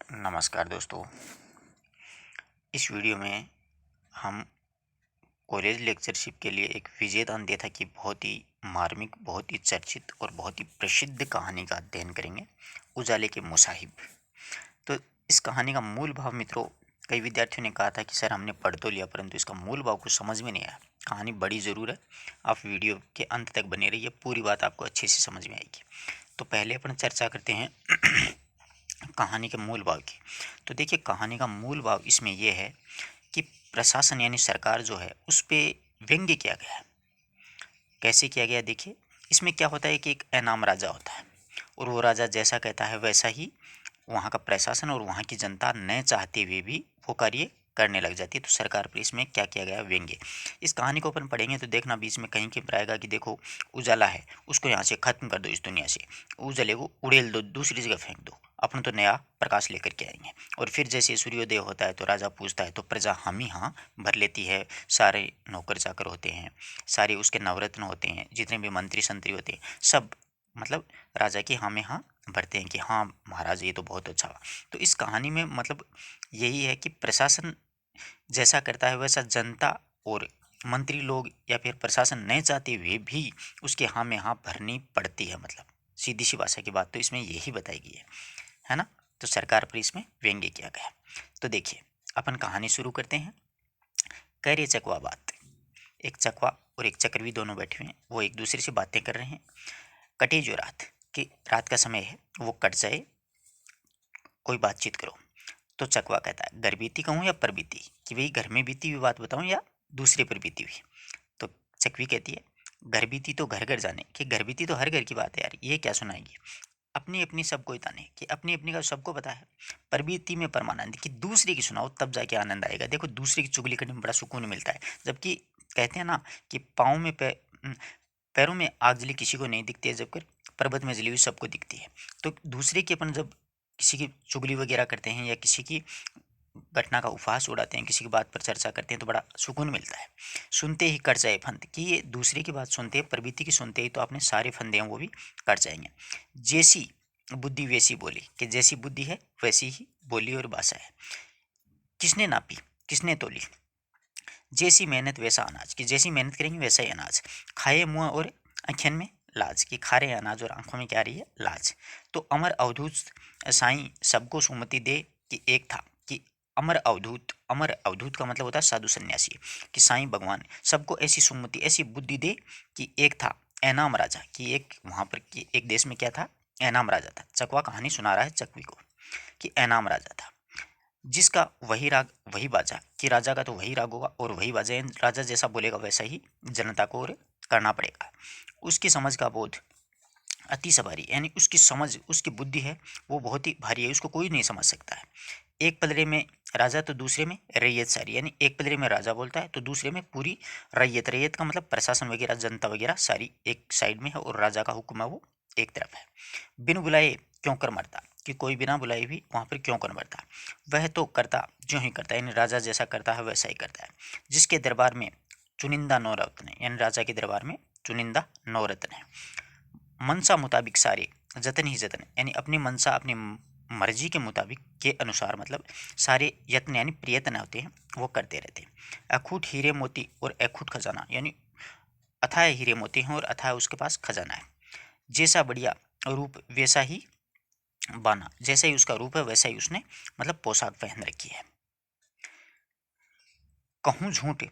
नमस्कार दोस्तों। इस वीडियो में हम कॉलेज लेक्चरशिप के लिए एक विजयदान देथा की बहुत ही मार्मिक, बहुत ही चर्चित और बहुत ही प्रसिद्ध कहानी का अध्ययन करेंगे, उजाले के मुसाहिब। तो इस कहानी का मूल भाव मित्रों, कई विद्यार्थियों ने कहा था कि सर हमने पढ़ तो लिया परंतु इसका मूल भाव कुछ समझ में नहीं आया। कहानी बड़ी ज़रूर है, आप वीडियो के अंत तक बने रहिए, पूरी बात आपको अच्छे से समझ में आएगी। तो पहले अपन चर्चा करते हैं कहानी के मूल भाव की। तो देखिए, कहानी का मूल भाव इसमें यह है कि प्रशासन यानी सरकार जो है उस पे व्यंग्य किया गया है। कैसे किया गया देखिए, इसमें क्या होता है कि एक इनाम राजा होता है और वो राजा जैसा कहता है वैसा ही वहाँ का प्रशासन और वहाँ की जनता न चाहते हुए भी वो कार्य करने लग जाती है। तो सरकार पर इसमें क्या किया गया, व्यंग्य। इस कहानी को अपन पढ़ेंगे तो देखना बीच में कहीं कहीं आएगा कि देखो, उजाला है उसको यहाँ से खत्म कर दो, इस दुनिया से उजाले को उड़ेल दो, दूसरी जगह फेंक दो, अपन तो नया प्रकाश लेकर के आएंगे। और फिर जैसे सूर्योदय होता है तो राजा पूछता है तो प्रजा हम ही हाँ भर लेती है। सारे नौकर चाकर होते हैं, सारे उसके नवरत्न होते हैं, जितने भी मंत्री संतरी होते हैं, सब मतलब राजा की हाँ में हाँ भरते हैं कि हाँ महाराज ये तो बहुत अच्छा हुआ। तो इस कहानी में मतलब यही है कि प्रशासन जैसा करता है वैसा जनता और मंत्री लोग या फिर प्रशासन नहीं चाहते हुए भी उसके हाँ में हाँ भरनी पड़ती है। मतलब सीधी सी भाषा की बात तो इसमें यही बताई गई है ना। तो सरकार पर इसमें व्यंग्य किया गया। तो देखिए, अपन कहानी शुरू करते हैं। कह रहे चकवा बात। एक चकवा और एक चक्रवी दोनों बैठे हुए हैं, वो एक दूसरे से बातें कर रहे हैं। कटे जो रात कि रात का समय है वो कट जाए, कोई बातचीत करो। तो चकवा कहता है घर बीती कहूँ या पर बीती, कि भाई घर में बीती हुई बात बताऊँ या दूसरे पर बीती हुई। तो चकवी कहती है घर बीती तो घर घर जाने, कि घर बीती तो हर घर की बात है यार, ये क्या सुनाएगी। अपनी अपनी सबको ताने, कि अपनी अपनी का सबको पता है। पर बीती में परमानंद, कि दूसरे की सुनाओ तब जाके आनंद आएगा। देखो, दूसरे की चुगली करने में बड़ा सुकून मिलता है। जबकि कहते हैं ना कि पाँव में पैरों में आग जली किसी को नहीं दिखती है, जबकि पर्वत में जली हुई सबको दिखती है। तो दूसरे की अपन जब किसी की चुगली वगैरह करते हैं या किसी की घटना का उपहास उड़ाते हैं, किसी की बात पर चर्चा करते हैं तो बड़ा सुकून मिलता है। सुनते ही कट जाए फंद, कि ये दूसरे की बात सुनते हैं, प्रवृत्ति की सुनते ही तो आपने सारे फंदे हैं वो भी कट जाएंगे। जैसी बुद्धि वैसी बोली, कि जैसी बुद्धि है वैसी ही बोली और भाषा है। किसने नापी, किसने तोली, जैसी मेहनत वैसा अनाज, कि जैसी मेहनत करेंगे वैसा ही अनाज। खाए मुँह और आँखन में लाज, कि खा रहे अनाज और आंखों में क्या आ रही है, लाज। तो अमर अवधूत साईं सबको सुमति दे, कि एक था, कि अमर अवधूत, अमर अवधूत का मतलब होता है साधु सन्यासी, कि साईं भगवान सबको ऐसी सुमति ऐसी बुद्धि दे कि एक था ऐनाम राजा, कि एक वहाँ पर कि एक देश में क्या था, ऐनाम राजा था। चकवा कहानी सुना रहा है चकवी को कि ऐनाम राजा था, जिसका वही राग वही बाजा, कि राजा का तो वही राग होगा और वही बाजा, यानी राजा जैसा बोलेगा वैसा ही जनता को और करना पड़ेगा। उसकी समझ का बोध अति सवारी, यानी उसकी समझ उसकी बुद्धि है वो बहुत ही भारी है, उसको कोई नहीं समझ सकता है। एक पलड़े में राजा तो दूसरे में रैयत सारी, यानी एक पलड़े में राजा बोलता है तो दूसरे में पूरी रैयत। रैयत का मतलब प्रशासन वगैरह जनता वगैरह सारी एक साइड में है और राजा का हुक्म है वो एक तरफ है। बिन बुलाए क्यों कर मरता, कि कोई बिना बुलाए भी वहाँ पर क्यों कर मरता, वह तो करता जो ही करता, यानी राजा जैसा करता है वैसा ही करता है। जिसके दरबार में चुनिंदा नौरत्न है, यानी राजा के दरबार में चुनिंदा नौरत्न है। मनसा मुताबिक सारे जतन ही जतन, यानी अपनी मनसा अपनी मर्जी के मुताबिक के अनुसार मतलब सारे यत्न यानी प्रयत्न होते हैं वो करते रहते हैं। अखूट हीरे मोती और अखूट खजाना, यानी अथाह हीरे मोती हैं और अथाह उसके पास खजाना है। जैसा बढ़िया रूप वैसा ही बाना, जैसा ही उसका रूप है वैसा ही उसने मतलब पोशाक पहन रखी है। कहूँ झूठ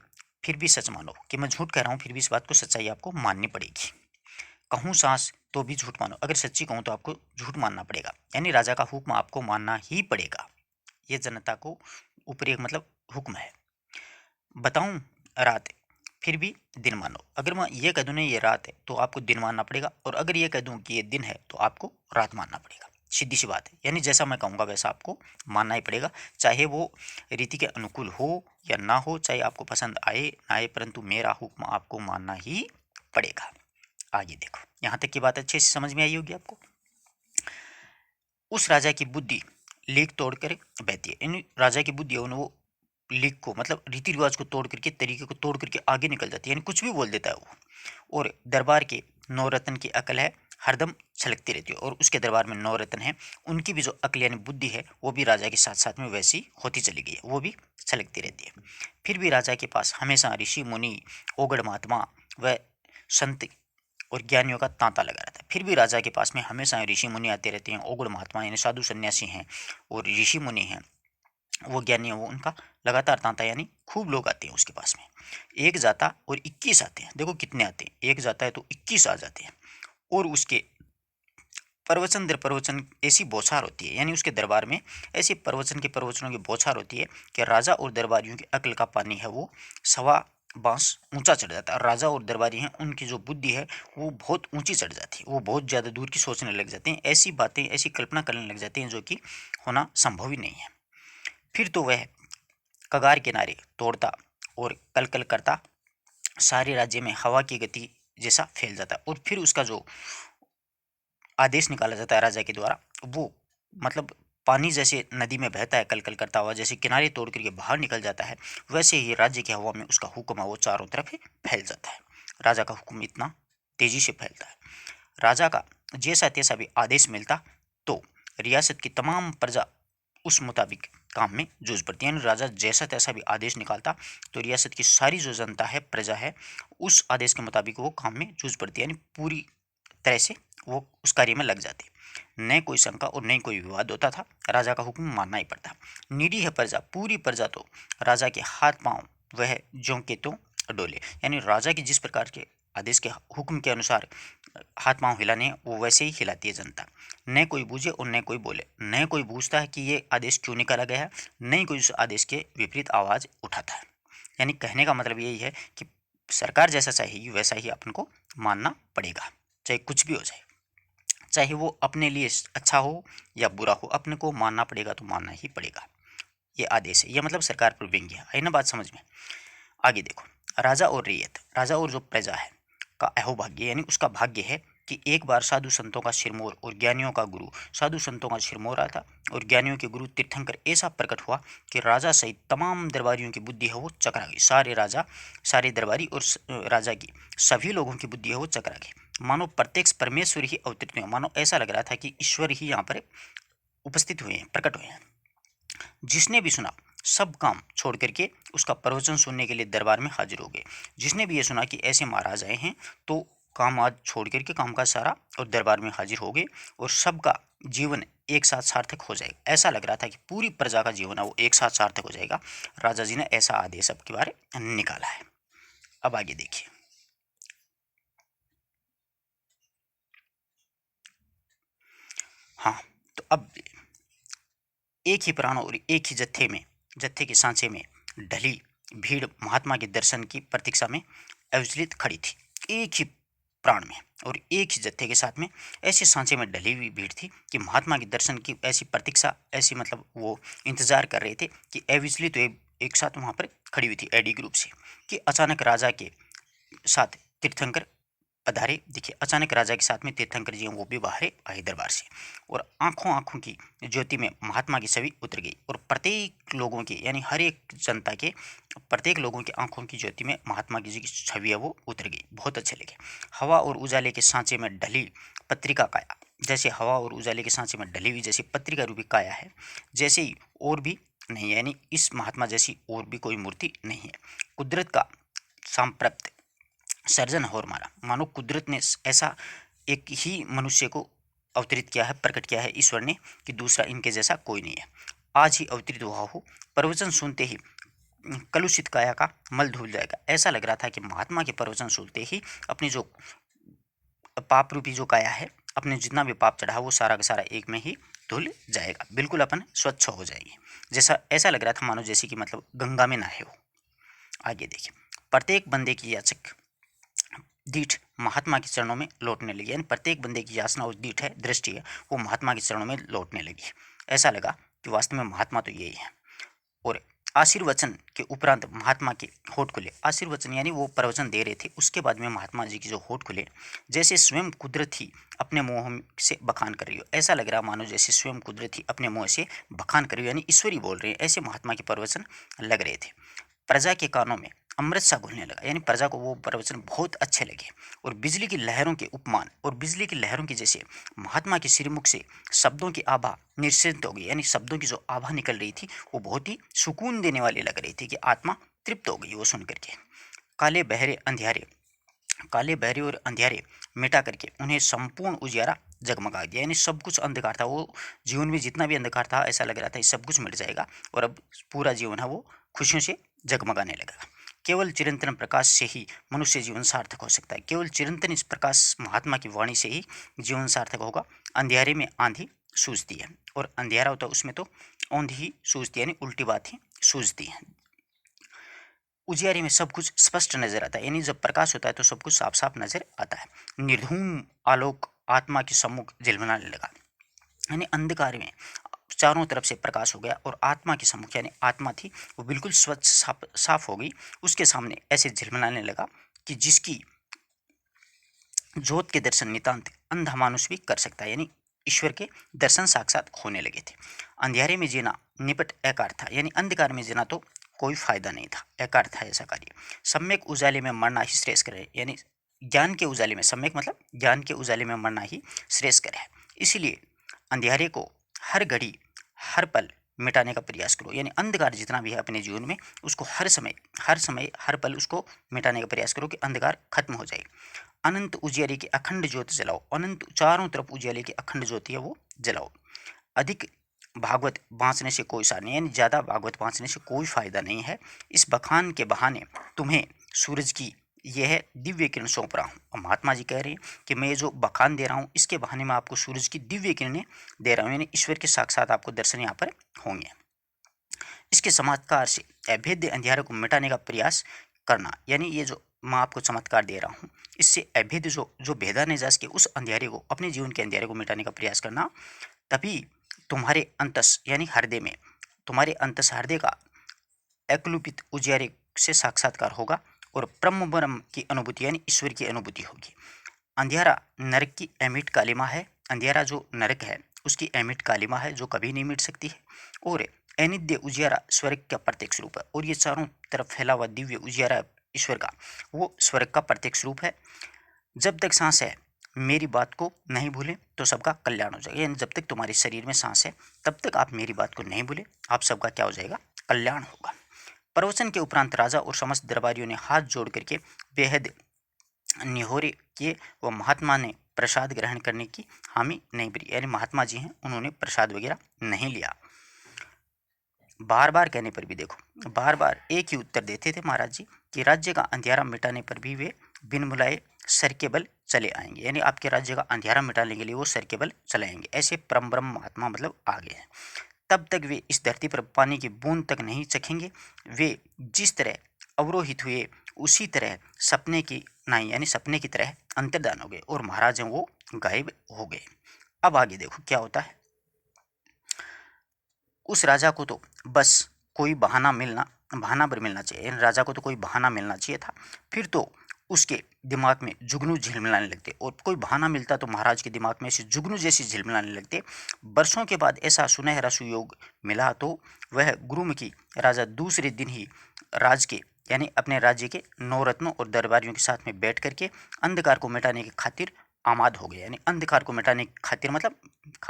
फिर भी सच मानो, कि मैं झूठ कह रहा हूँ फिर भी इस बात को सच्चाई आपको माननी पड़ेगी। कहूँ सांस तो भी झूठ मानो, अगर सच्ची कहूँ तो आपको झूठ मानना पड़ेगा, यानी राजा का हुक्म आपको मानना ही पड़ेगा। ये जनता को ऊपर एक मतलब हुक्म है। बताऊँ रात फिर भी दिन मानो, अगर मैं ये कह दूँ ना ये रात है तो आपको दिन मानना पड़ेगा, और अगर ये कह दूँ कि ये दिन है तो आपको रात मानना पड़ेगा। सीधी सी बात है, यानी जैसा मैं कहूँगा वैसा आपको मानना ही पड़ेगा, चाहे वो रीति के अनुकूल हो या ना हो, चाहे आपको पसंद आए ना आए, परंतु मेरा हुक्म आपको मानना ही पड़ेगा। आगे देखो, यहाँ तक की बात अच्छे से समझ में आई होगी आपको। उस राजा की बुद्धि लीक तोड़ कर बहती है, यानी राजा की बुद्धि है वो लीक को मतलब रीति रिवाज को तोड़ करके तरीके को तोड़ करके आगे निकल जाती है, यानी कुछ भी बोल देता है वो। और दरबार के नौरत्न की अकल है हरदम छलकती रहती है। और उसके दरबार में 9 रत्न हैं, उनकी भी जो अक्ल यानी बुद्धि है वो भी राजा के साथ साथ में वैसी होती चली गई है, वो भी छलकती रहती है। फिर भी राजा के पास हमेशा ऋषि मुनि, ओगड़ महात्मा व संत और ज्ञानियों का तांता लगा रहता है। फिर भी राजा के पास में हमेशा ऋषि मुनि आते रहते हैं, ओगड़ महात्मा यानी साधु सन्यासी हैं और ऋषि मुनि हैं, वो ज्ञानी है, वो उनका लगातार तांता यानी खूब लोग आते हैं उसके पास में। एक जाता और 21 आते हैं, देखो कितने आते हैं, एक जाता है तो 21 आ जाते हैं। और उसके प्रवचन दर प्रवचन ऐसी बौछार होती है, यानी उसके दरबार में ऐसे प्रवचन के प्रवचनों की बौछार होती है कि राजा और दरबारियों की अक्ल का पानी है वो सवा बांस ऊंचा चढ़ जाता है। और राजा और दरबारी हैं, उनकी जो बुद्धि है वो बहुत ऊंची चढ़ जाती है, वो बहुत ज़्यादा दूर की सोचने लग जाते हैं, ऐसी बातें ऐसी कल्पना करने लग जाते हैं जो कि होना संभव ही नहीं है। फिर तो वह कगार किनारे तोड़ता और कल कल करता सारे राज्य में हवा की गति जैसा फैल जाता है। और फिर उसका जो आदेश निकाला जाता है राजा के द्वारा, वो मतलब पानी जैसे नदी में बहता है कल कल करता हुआ, जैसे किनारे तोड़ करके बाहर निकल जाता है, वैसे ही राज्य की हवा में उसका हुक्म है वो चारों तरफ फैल जाता है। राजा का हुक्म इतना तेजी से फैलता है। राजा का जैसा तैसा भी आदेश मिलता तो रियासत की तमाम प्रजा उस मुताबिक काम में जूझ पड़ती है। यानी राजा जैसा तैसा भी आदेश निकालता तो रियासत की सारी जो जनता है, प्रजा है, उस आदेश के मुताबिक वो काम में जूझ पड़ती है, यानी पूरी तरह से वो उस कार्य में लग जाती। न कोई शंका और न कोई विवाद होता था, राजा का हुक्म मानना ही पड़ता। निडी है प्रजा, पूरी प्रजा तो राजा के हाथ पांव वह ज्यों के त्यों डोले, यानी राजा की जिस प्रकार के आदेश के हुक्म के अनुसार हाथ पांव हिलाने वो वैसे ही हिलाती है जनता। न कोई बूझे और न कोई बोले, न कोई पूछता है कि ये आदेश क्यों निकाला गया है, न ही कोई उस आदेश के विपरीत आवाज उठाता है। यानी कहने का मतलब यही है कि सरकार जैसा चाहेगी वैसा ही अपन को मानना पड़ेगा, चाहे कुछ भी हो जाए, चाहे वो अपने लिए अच्छा हो या बुरा हो, अपने को मानना पड़ेगा तो मानना ही पड़ेगा। ये आदेश है, ये मतलब सरकार पर व्यंग्य है। आई ना बात समझ में? आगे देखो, राजा और रैयत, राजा और जो प्रजा है का अहोभाग्य यानी उसका भाग्य है कि एक बार साधु संतों का सिरमौर और ज्ञानियों का गुरु, साधु संतों का सिरमौर आता और ज्ञानियों के गुरु तीर्थंकर ऐसा प्रकट हुआ कि राजा सहित तमाम दरबारियों की बुद्धि है वो चकरा गई। सारे राजा, सारे दरबारी और राजा की सभी लोगों की बुद्धि है वो चकरा गई। मानो प्रत्यक्ष परमेश्वर ही अवतरित हुए, मानो ऐसा लग रहा था कि ईश्वर ही यहाँ पर उपस्थित हुए हैं, प्रकट हुए हैं। जिसने भी सुना सब काम छोड़ करके उसका प्रवचन सुनने के लिए दरबार में हाजिर हो गए। जिसने भी ये सुना कि ऐसे महाराज आए हैं तो काम आज छोड़ करके काम का सारा और दरबार में हाजिर हो गए और सबका जीवन एक साथ सार्थक हो जाएगा। ऐसा लग रहा था कि पूरी प्रजा का जीवन है वो एक साथ सार्थक हो जाएगा। राजा जी ने ऐसा आदेश अब के बारे निकाला है। अब आगे देखिए, हाँ, तो अब एक ही प्राण और एक ही जत्थे के सांचे में ढली भीड़ महात्मा के दर्शन की प्रतीक्षा में अविचलित खड़ी थी। एक ही प्राण में और एक ही जत्थे के साथ में ऐसे सांचे में ढली हुई भीड़ थी कि महात्मा के दर्शन की ऐसी प्रतीक्षा, ऐसी मतलब वो इंतजार कर रहे थे कि अविचलित एक साथ वहाँ पर खड़ी हुई थी एडी ग्रुप से, कि अचानक राजा के साथ तीर्थंकर पधारे। देखिए, अचानक राजा के साथ में तीर्थंकर जी हैं वो भी बाहर आए दरबार से, और आंखों आंखों की ज्योति में महात्मा की छवि उतर गई और प्रत्येक लोगों की यानी हर एक जनता के प्रत्येक लोगों की आंखों की ज्योति में महात्मा जी की छवि है वो उतर गई। बहुत अच्छे लगे। हवा और उजाले के सांचे में ढली पत्रिका काया, जैसे हवा और उजाले के सांचे में ढली हुई जैसी पत्रिका रूपी काया है, जैसे ही और भी नहीं, यानी इस महात्मा जैसी और भी कोई मूर्ति नहीं है। कुदरत का सांप्रत सर्जन और मारा, मानो कुदरत ने ऐसा एक ही मनुष्य को अवतरित किया है, प्रकट किया है ईश्वर ने कि दूसरा इनके जैसा कोई नहीं है। आज ही अवतरित हुआ हो, प्रवचन सुनते ही कलुषित काया का मल धुल जाएगा। ऐसा लग रहा था कि महात्मा के प्रवचन सुनते ही अपनी जो पाप रूपी जो काया है, अपने जितना भी पाप चढ़ा वो सारा का सारा एक में ही धुल जाएगा, बिल्कुल अपन स्वच्छ हो जाएंगे। जैसा ऐसा लग रहा था मानो जैसे कि मतलब गंगा में नहाए हो। आगे देखिए, प्रत्येक बंदे की याचक दीठ महात्मा के चरणों में लौटने लगी, यानी प्रत्येक बंदे की याचना और दीठ है, दृष्टि है, वो महात्मा के चरणों में लौटने लगी। ऐसा लगा कि वास्तव में महात्मा तो यही है। और आशीर्वचन के उपरांत महात्मा के होठ खुले, आशीर्वचन यानी वो प्रवचन दे रहे थे, उसके बाद में महात्मा जी की जो होठ खुले, जैसे स्वयं कुदरत ही अपने मुंह से बखान कर रही हो। ऐसा लग रहा मानो जैसे स्वयं कुदरत ही अपने मुंह से बखान कर रही हो, यानी ईश्वरी बोल रहे हैं, ऐसे महात्मा के प्रवचन लग रहे थे। प्रजा के कानों में अमृत सा घुलने लगा। यानी प्रजा को वो प्रवचन बहुत अच्छे लगे और बिजली की लहरों के उपमान और बिजली की लहरों के जैसे महात्मा के श्रीमुख से शब्दों की आभा निश्चित हो गई। यानी शब्दों की जो आभा निकल रही थी वो बहुत ही सुकून देने वाली लग रही थी कि आत्मा तृप्त हो गई वो सुन करके। काले बहरे अंधियारे काले बहरे और अंधियारे मिटा करके उन्हें संपूर्ण उजियारा जगमगा दिया। यानी सब कुछ अंधकार था, वो जीवन में जितना भी अंधकार था ऐसा लग रहा था सब कुछ मिट जाएगा और अब पूरा जीवन है वो खुशियों से जगमगाने लगा। केवल चिरंतन प्रकाश से ही मनुष्य जीवन सार्थक हो सकता है। केवल चिरंतन इस प्रकाश महात्मा की वाणी से ही जीवन सार्थक होगा। अंधियारे में आंधी सूझती है और अंधियारा होता है उसमें तो औंधी ही सूझती है, यानी उल्टी बात ही सूझती है। उजियारे में सब कुछ स्पष्ट नजर आता है। यानी जब प्रकाश होता है तो सब कुछ साफ साफ नजर आता है। निर्धूम आलोक आत्मा के सम्मुख झिलमिलाने लगा। यानी अंधकार में चारों तरफ से प्रकाश हो गया और आत्मा के सम्मुख, यानी आत्मा थी वो बिल्कुल स्वच्छ साफ हो गई। उसके सामने ऐसे झिलमिलाने लगा कि जिसकी ज्योत के दर्शन नितांत अंधा मानुष भी कर सकता है। यानी ईश्वर के दर्शन साक्षात होने लगे थे। अंधियारे में जीना निपट एकार था। यानी अंधकार में जीना तो कोई फायदा नहीं था, एकार था ऐसा कार्य। सम्यक उजाले में मरना ही श्रेष्ठ है। यानी ज्ञान के उजाले में, सम्यक मतलब ज्ञान के उजाले में मरना ही श्रेष्ठ है। इसीलिए अंधियारे को हर घड़ी हर पल मिटाने का प्रयास करो। यानी अंधकार जितना भी है अपने जीवन में उसको हर समय हर पल उसको मिटाने का प्रयास करो कि अंधकार खत्म हो जाए। अनंत उजियारे की अखंड ज्योत जलाओ। अनंत चारों तरफ उजियारे की अखंड ज्योति है वो जलाओ। अधिक भागवत बांचने से कोई सार नहीं, यानी ज़्यादा भागवत बांचने से कोई फायदा नहीं है। इस बखान के बहाने तुम्हें सूरज की यह दिव्य किरण सौंप रहा हूँ। और महात्मा जी कह रहे हैं कि मैं जो बखान दे रहा हूँ इसके बहाने में आपको सूरज की दिव्य किरणें दे रहा हूँ। यानी ईश्वर के साक्षात आपको दर्शन यहाँ पर होंगे। इसके चमत्कार से अभेद्य अंधियारे को मिटाने का प्रयास करना। यानी ये जो मैं आपको चमत्कार दे रहा हूँ इससे अभेद्य जो जो भेदा निजास के उस अंधियारे को, अपने जीवन के अंधियारे को मिटाने का प्रयास करना। तभी तुम्हारे अंतस यानी हृदय में, तुम्हारे अंतस हृदय का एकलुपित उजियारे से साक्षात्कार होगा और ब्रह्म की अनुभूति यानी ईश्वर की अनुभूति होगी। अंधियारा नरक की अमिट कालिमा है। अंधियारा जो नरक है उसकी अमिट कालिमा है जो कभी नहीं मिट सकती है। और अनित्य उजियारा स्वर्ग का प्रत्यक्ष रूप है। और ये चारों तरफ फैला हुआ दिव्य उजियारा ईश्वर का वो स्वर्ग का प्रत्यक्ष रूप है। जब तक सांस है मेरी बात को नहीं भूलें तो सबका कल्याण हो जाएगा। यानी जब तक तुम्हारे शरीर में सांस है तब तक आप मेरी बात को नहीं भूलें, आप सबका क्या हो जाएगा, कल्याण होगा। प्रवचन के उपरांत राजा और समस्त दरबारियों ने हाथ जोड़ करके बेहद निहोरे किए व महात्मा ने प्रसाद ग्रहण करने की हामी नहीं भरी। यानी महात्मा जी हैं उन्होंने प्रसाद वगैरह नहीं लिया। बार बार कहने पर भी देखो, बार बार एक ही उत्तर देते थे महाराज जी कि राज्य का अंधियारा मिटाने पर भी वे बिन बुलाए सर के बल चले आएंगे। यानी आपके राज्य का अंधियारा मिटाने के लिए वो सर के बल चले आएंगे। ऐसे परम ब्रह्म महात्मा मतलब आगे हैं। तब तक वे इस धरती पर पानी की बूंद तक नहीं चखेंगे। वे जिस तरह अवरोहित हुए उसी तरह सपने की नहीं, यानी सपने की तरह अंतर्धान हो गए और महाराज हैं वो गायब हो गए। अब आगे देखो क्या होता है। उस राजा को तो बस कोई बहाना पर मिलना चाहिए। यानी राजा को तो कोई बहाना मिलना चाहिए था। फिर तो उसके दिमाग में जुगनू झिलमिलाने लगते और कोई बहाना मिलता तो महाराज के दिमाग में ऐसे जुगनू जैसे झिलमिलाने लगते। वर्षों के बाद ऐसा सुनहरा सुयोग मिला तो वह गुरुमुखी राजा दूसरे दिन ही राज के यानी अपने राज्य के नवरत्नों और दरबारियों के साथ में बैठ करके अंधकार को मिटाने की खातिर आमाद हो गए। यानी अंधकार को मिटाने की खातिर मतलब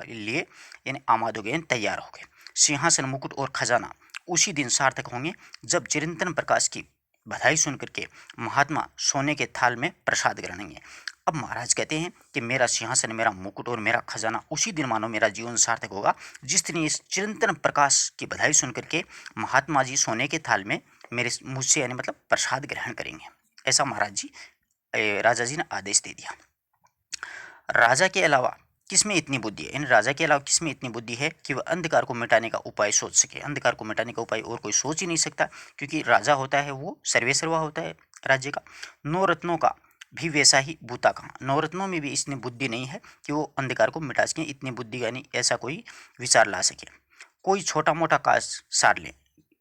लिए यानी आमाद हो गए, यानी तैयार हो गए। सिंहासन, मुकुट और खजाना उसी दिन सार्थक होंगे जब चिरंतन प्रकाश की बधाई सुन करके महात्मा सोने के थाल में प्रसाद ग्रहणेंगे। अब महाराज कहते हैं कि मेरा सिंहासन, मेरा मुकुट और मेरा खजाना उसी दिन मानो मेरा जीवन सार्थक होगा जिस दिन इस चिरंतन प्रकाश की बधाई सुन करके महात्मा जी सोने के थाल में मेरे मुझसे यानी मतलब प्रसाद ग्रहण करेंगे। ऐसा महाराज जी राजा जी ने आदेश दे दिया। राजा के अलावा किसमें इतनी बुद्धि है, इन राजा के अलावा किसमें इतनी बुद्धि है कि वह अंधकार को मिटाने का उपाय सोच सके। अंधकार को मिटाने का उपाय और कोई सोच ही नहीं सकता क्योंकि राजा होता है वो सर्वेसर्वा होता है राज्य का। नवरत्नों का भी वैसा ही बूता कहाँ, नवरत्नों में भी इतनी बुद्धि नहीं है कि वो अंधकार को मिटा सकें। इतनी बुद्धि यानी ऐसा कोई विचार ला सके। कोई छोटा मोटा कार्य सार लें,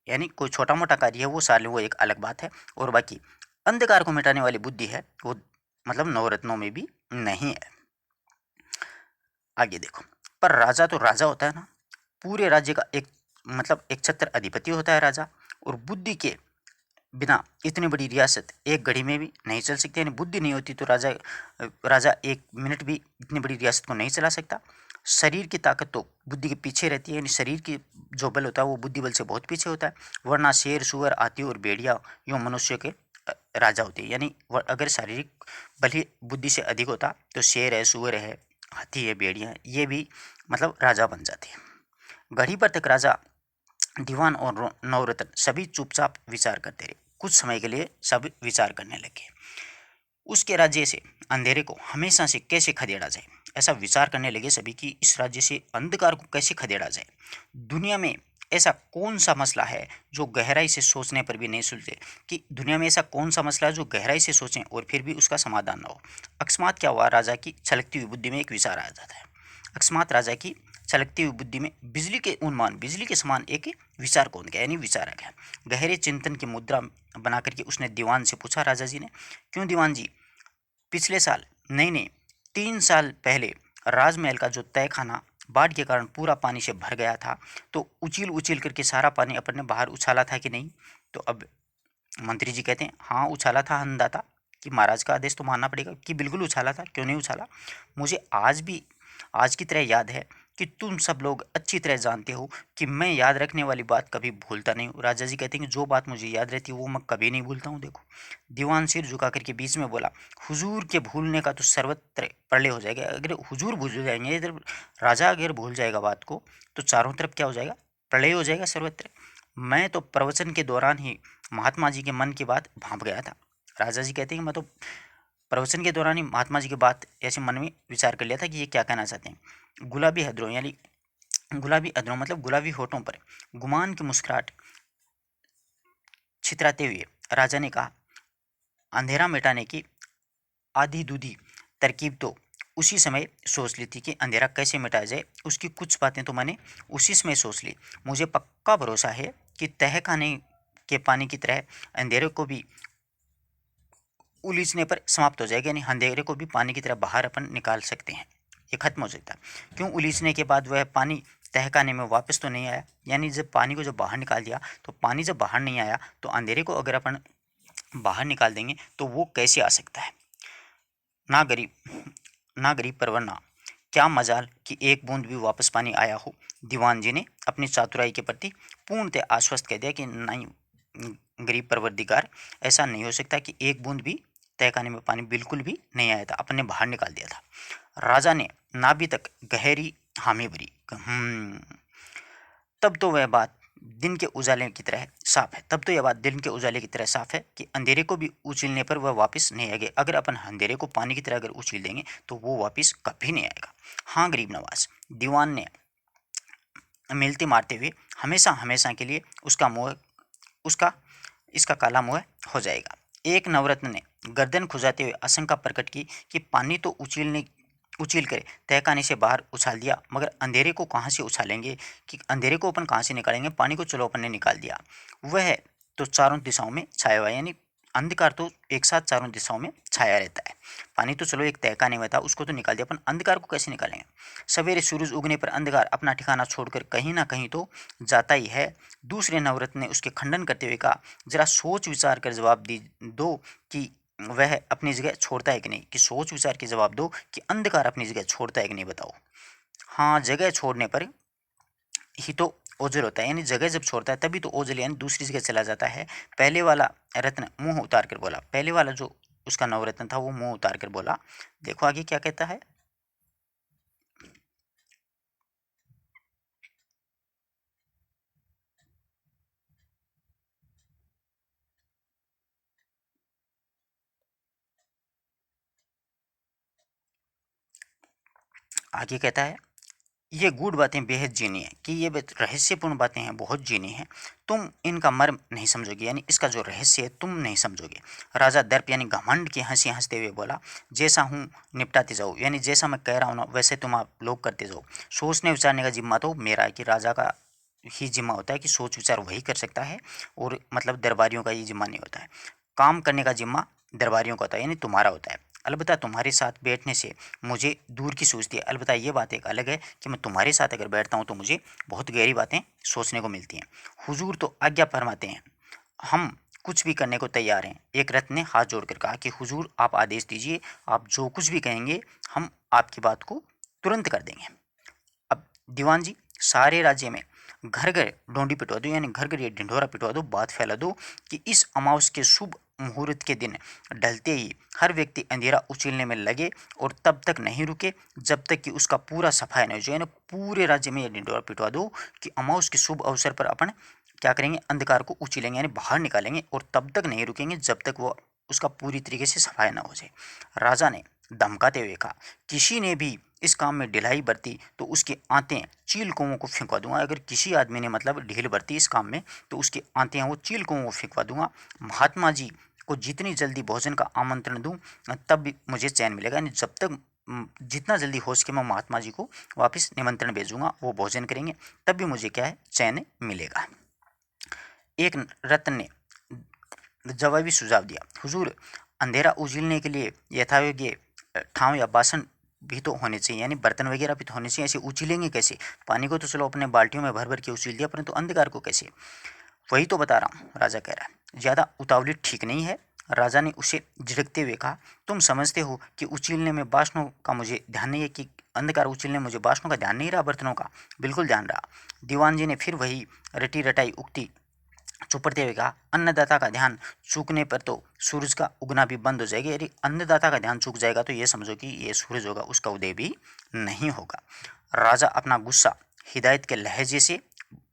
यानी कोई छोटा मोटा कार्य है वो सार लें, वो एक अलग बात है। और बाकी अंधकार को मिटाने वाली बुद्धि है वो मतलब नवरत्नों में भी नहीं है। आगे देखो, पर राजा तो राजा होता है ना, पूरे राज्य का एक मतलब एक छत्र अधिपति होता है राजा। और बुद्धि के बिना इतनी बड़ी रियासत एक घड़ी में भी नहीं चल सकती, यानी बुद्धि नहीं होती तो राजा एक मिनट भी इतनी बड़ी रियासत को नहीं चला सकता। शरीर की ताकत तो बुद्धि के पीछे रहती है, यानी शरीर की जो बल होता है वो बुद्धि बल से बहुत पीछे होता है, वरना शेर सुअर हाथी और भेड़िया यूँ मनुष्य के राजा होते हैं। यानी अगर शारीरिक बल ही बुद्धि से अधिक होता तो शेर है, सुअर है, हाथी है, भेड़िया है, ये भी मतलब राजा बन जाते हैं। घड़ी पर तक राजा, दीवान और नवरत्न सभी चुपचाप विचार करते रहे। कुछ समय के लिए सब विचार करने लगे, उसके राज्य से अंधेरे को हमेशा से कैसे खदेड़ा जाए। ऐसा विचार करने लगे सभी कि इस राज्य से अंधकार को कैसे खदेड़ा जाए। दुनिया में ऐसा कौन सा मसला है जो गहराई से सोचने पर भी नहीं सुलझे, कि दुनिया में ऐसा कौन सा मसला है जो गहराई से सोचें और फिर भी उसका समाधान ना हो। अकस्मात क्या हुआ, राजा की छलकती हुई बुद्धि में एक विचार आ जाता है। अकस्मात राजा की छलकती हुई बुद्धि में बिजली के समान एक विचार कौन गया, यानी विचार आ गया। गहरे चिंतन की मुद्रा बना करके उसने दीवान से पूछा, राजा जी ने, क्यों दीवान जी, पिछले साल नहीं 3 साल पहले राजमहल का जो तय खाना बाढ़ के कारण पूरा पानी से भर गया था, तो उछील उछील करके सारा पानी अपने बाहर उछाला था कि नहीं। तो अब मंत्री जी कहते हैं, हाँ उछाला था अन्नदाता, कि महाराज का आदेश तो मानना पड़ेगा, कि बिल्कुल उछाला था, क्यों नहीं उछाला। मुझे आज भी आज की तरह याद है कि तुम सब लोग अच्छी तरह जानते हो कि मैं याद रखने वाली बात कभी भूलता नहीं हूँ। राजा जी कहते हैं कि जो बात मुझे याद रहती है वो मैं कभी नहीं भूलता हूँ। देखो, दीवान सिर झुका करके बीच में बोला, हुजूर के भूलने का तो सर्वत्र प्रलय हो जाएगा। अगर हुजूर भूल जाएंगे, इधर राजा अगर भूल जाएगा बात को, तो चारों तरफ क्या हो जाएगा, प्रलय हो जाएगा सर्वत्र। मैं तो प्रवचन के दौरान ही महात्मा जी के मन की बात भांप गया था। राजा जी कहते हैं कि मैं तो प्रवचन के दौरान ही महात्मा जी की बात ऐसे मन में विचार कर लिया था कि ये क्या कहना चाहते हैं। गुलाबी हदरों, यानी गुलाबी अधरों मतलब गुलाबी होठों पर गुमान की मुस्कुराहट छितराते हुए राजा ने कहा, अंधेरा मिटाने की आधी दूधी तरकीब तो उसी समय सोच ली थी कि अंधेरा कैसे मिटाया जाए। उसकी कुछ बातें तो मैंने उसी समय सोच ली। मुझे पक्का भरोसा है कि तह खाने के पानी की तरह अंधेरे को भी उलीचने पर समाप्त हो जाएगा, यानी अंधेरे को भी पानी की तरह बाहर अपन निकाल सकते हैं, ये खत्म हो जाता है। क्यों उलीचने के बाद वह पानी तहखाने में वापस तो नहीं आया, यानी जब पानी को जब बाहर निकाल दिया तो पानी जब बाहर नहीं आया तो अंधेरे को अगर अपन बाहर निकाल देंगे तो वो कैसे आ सकता है। ना गरीब पर वरना क्या मजाल कि एक बूंद भी वापस पानी आया हो। दीवान जी ने अपनी चातुराई के प्रति पूर्णतः आश्वस्त कह दिया कि नहीं गरीब परवरदिगार, ऐसा नहीं हो सकता कि एक बूंद भी तहखाने में पानी बिल्कुल भी नहीं आया था, अपने बाहर निकाल दिया था। राजा ने नाभि तक गहरी हामी भरी। तब तो वह बात दिन के उजाले की तरह साफ है, तब तो यह बात दिन के उजाले की तरह साफ है कि अंधेरे को भी उछीलने पर वह वापस नहीं आएगा। अगर अपन अंधेरे को पानी की तरह अगर उछील देंगे तो वो वापस कभी नहीं आएगा। हाँ गरीब नवाज, दीवान ने मिलते मारते हुए, हमेशा हमेशा के लिए उसका मुँह उसका इसका काला मुँह हो जाएगा। एक नवरत्न ने गर्दन खुजाते हुए आशंका प्रकट की कि पानी तो उछील कर तहखाने से बाहर उछाल दिया, मगर अंधेरे को कहाँ से उछालेंगे, कि अंधेरे को अपन कहाँ से निकालेंगे। पानी को चलो अपन ने निकाल दिया, वह तो चारों दिशाओं में छाया हुआ है, यानी अंधकार तो एक साथ चारों दिशाओं में छाया रहता है। पानी तो चलो एक तहखाने में था, उसको तो निकाल दिया, अपन अंधकार को कैसे निकालेंगे। सवेरे सूरज उगने पर अंधकार अपना ठिकाना छोड़कर कहीं ना कहीं तो जाता ही है। दूसरे नवरत्न ने उसके खंडन करते हुए कहा, जरा सोच विचार कर जवाब दो कि वह अपनी जगह छोड़ता है कि नहीं, कि सोच विचार के जवाब दो कि अंधकार अपनी जगह छोड़ता है कि नहीं, बताओ। हाँ, जगह छोड़ने पर ही तो ओझल होता है, यानी जगह जब छोड़ता है तभी तो ओझल यानी दूसरी जगह चला जाता है। पहले वाला रत्न मुंह उतार कर बोला, पहले वाला जो उसका नवरत्न था वो मुंह उतार कर बोला। देखो आगे क्या कहता है। आगे कहता है, ये गूढ़ बातें बेहद जीनी है, कि ये रहस्यपूर्ण बातें हैं, बहुत जीनी हैं। तुम इनका मर्म नहीं समझोगे, यानी इसका जो रहस्य है तुम नहीं समझोगे। राजा दर्प यानी घमंड की हंसी हंसते हुए बोला, जैसा हूँ निपटाते जाओ, यानी जैसा मैं कह रहा हूँ ना वैसे तुम आप लोग करते जाओ। सोचने विचारने का जिम्मा तो मेरा है, कि राजा का ही जिम्मा होता है कि सोच विचार वही कर सकता है, और मतलब दरबारियों का ये जिम्मा नहीं होता है। काम करने का जिम्मा दरबारियों का होता है, यानी तुम्हारा होता है। अलबत्ता तुम्हारे साथ बैठने से मुझे दूर की सूझती है। अलबत्ता ये बात एक अलग है कि मैं तुम्हारे साथ अगर बैठता हूँ तो मुझे बहुत गहरी बातें सोचने को मिलती हैं। हुजूर तो आज्ञा फरमाते हैं, हम कुछ भी करने को तैयार हैं। एक रत्न ने हाथ जोड़कर कहा कि हुजूर आप आदेश दीजिए, आप जो कुछ भी कहेंगे हम आपकी बात को तुरंत कर देंगे। अब दीवान जी सारे राज्य में घर घर डोंडी पिटवा दो, यानी घर घर ये ढिंढोरा पिटवा दो, बात फैला दो कि इस अमावस के शुभ मुहूर्त के दिन ढलते ही हर व्यक्ति अंधेरा उछीलने में लगे और तब तक नहीं रुके जब तक कि उसका पूरा सफाया नहीं हो जाए। पूरे राज्य में ये ढिंढोरा पिटवा दो कि अमावस के शुभ अवसर पर अपन क्या करेंगे, अंधकार को उछीलेंगे यानी बाहर निकालेंगे और तब तक नहीं रुकेंगे जब तक वो उसका पूरी तरीके से सफाया ना हो जाए। राजा ने धमकाते हुए कहा, किसी ने भी इस काम में ढिलाई बरती तो उसकी आंतें चील कौवों को फेंकवा दूंगा। अगर किसी आदमी ने मतलब ढील बरती इस काम में तो उसकी आंतें वो चील कौवों को फेंकवा दूंगा। महात्मा जी को जितनी जल्दी भोजन का आमंत्रण दूं तब भी मुझे चैन मिलेगा, यानी जब तक जितना जल्दी हो सके मैं महात्मा जी को वापस निमंत्रण भेजूंगा, वो भोजन करेंगे तब भी मुझे क्या है चैन मिलेगा। एक रत्न ने जवाबी सुझाव दिया, हुजूर अंधेरा उजीलने के लिए यथायोग्य ठाव या बासन भी तो होने चाहिए, यानी बर्तन वगैरह भी तो होने चाहिए। ऐसे उछलेंगे कैसे? पानी को तो चलो अपने बाल्टियों में भर भर के उछल दिया, परंतु अंधकार को कैसे? वही तो बता रहा हूँ, राजा कह रहा है। ज़्यादा उतावली ठीक नहीं है। राजा ने उसे झिड़कते हुए कहा, तुम समझते हो कि उछलने में बासनों का मुझे ध्यान नहीं है, कि अंधकार उछलने में मुझे बासनों का ध्यान नहीं रहा, बर्तनों का बिल्कुल ध्यान रहा। दीवान जी ने फिर वही रटी रटाई उक्ति चौपड़ते हुए कहा, अन्नदाता का ध्यान चूकने पर तो सूरज का उगना भी बंद हो जाएगा। यदि अन्नदाता का ध्यान चूक जाएगा तो ये समझो कि ये सूरज होगा उसका उदय भी नहीं होगा। राजा अपना गुस्सा हिदायत के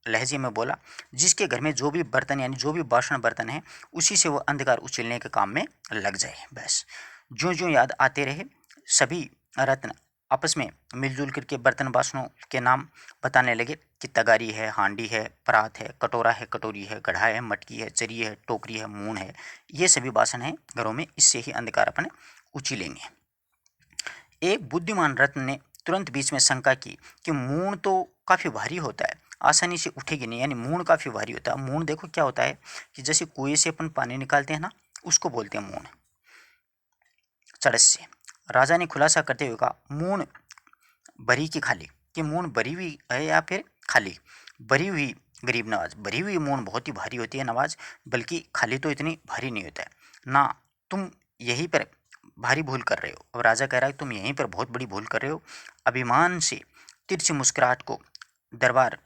लहजे में बोला, जिसके घर में जो भी बर्तन यानी जो भी बासन बर्तन है उसी से वो अंधकार उछलने के काम में लग जाए। बस ज्यों ज्यों याद आते रहे सभी रत्न आपस में मिलजुल करके बर्तन बासनों के नाम बताने लगे कि तगारी है, हांडी है, परात है, कटोरा है, कटोरी है, गढ़ा है, मटकी है, चरी है, टोकरी है, मून है, ये सभी बासन हैं घरों में, इससे ही अंधकार अपन उछलेंगे। एक बुद्धिमान रत्न ने तुरंत बीच में शंका की कि मून तो काफ़ी भारी होता है, आसानी से उठेगी नहीं, यानी मून काफ़ी भारी होता है। मून देखो क्या होता है कि जैसे कुएं से अपन पानी निकालते हैं ना, उसको बोलते हैं मून, चड़स से। राजा ने खुलासा करते हुए कहा, मून भरी की खाली, कि मून भरी हुई है या फिर खाली? भरी हुई गरीब नवाज, भरी हुई मून बहुत ही भारी होती है नवाज, बल्कि खाली तो इतनी भारी नहीं होता है ना। तुम यहीं पर भारी भूल कर रहे हो। अब राजा कह रहा है तुम यहीं पर बहुत बड़ी भूल कर रहे हो। अभिमान से तिरछी मुस्कुराहट को दरबार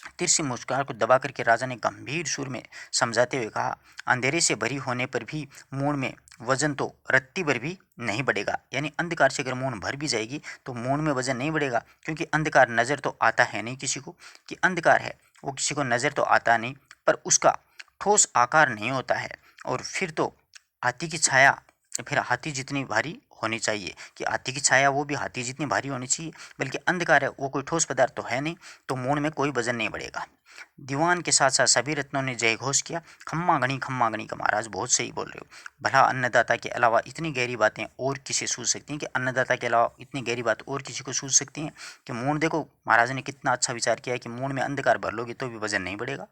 तिरछी मुस्कुराहट को दबा करके राजा ने गंभीर सुर में समझाते हुए कहा, अंधेरे से भरी होने पर भी मून में वजन तो रत्ती भर भी नहीं बढ़ेगा। यानी अंधकार से अगर मून भर भी जाएगी तो मून में वजन नहीं बढ़ेगा, क्योंकि अंधकार नज़र तो आता है नहीं किसी को, कि अंधकार है वो किसी को नज़र तो आता नहीं, पर उसका ठोस आकार नहीं होता है। और फिर तो हाथी की छाया फिर हाथी जितनी भारी होनी चाहिए, कि हाथी की छाया वो भी हाथी जितनी भारी होनी चाहिए, बल्कि अंधकार है वो कोई ठोस पदार्थ तो है नहीं, तो मून में कोई वजन नहीं बढ़ेगा। दीवान के साथ साथ सभी रत्नों ने जय घोष किया, खम्मा गणी का महाराज बहुत सही बोल रहे हो। भला अन्नदाता के अलावा इतनी गहरी बातें और किसे सूझ सकती हैं, कि अन्नदाता के अलावा इतनी गहरी बात और किसी को सूझ सकती हैं? कि मून देखो महाराज ने कितना अच्छा विचार किया है कि मून में अंधकार भर लोगे तो भी वजन नहीं बढ़ेगा।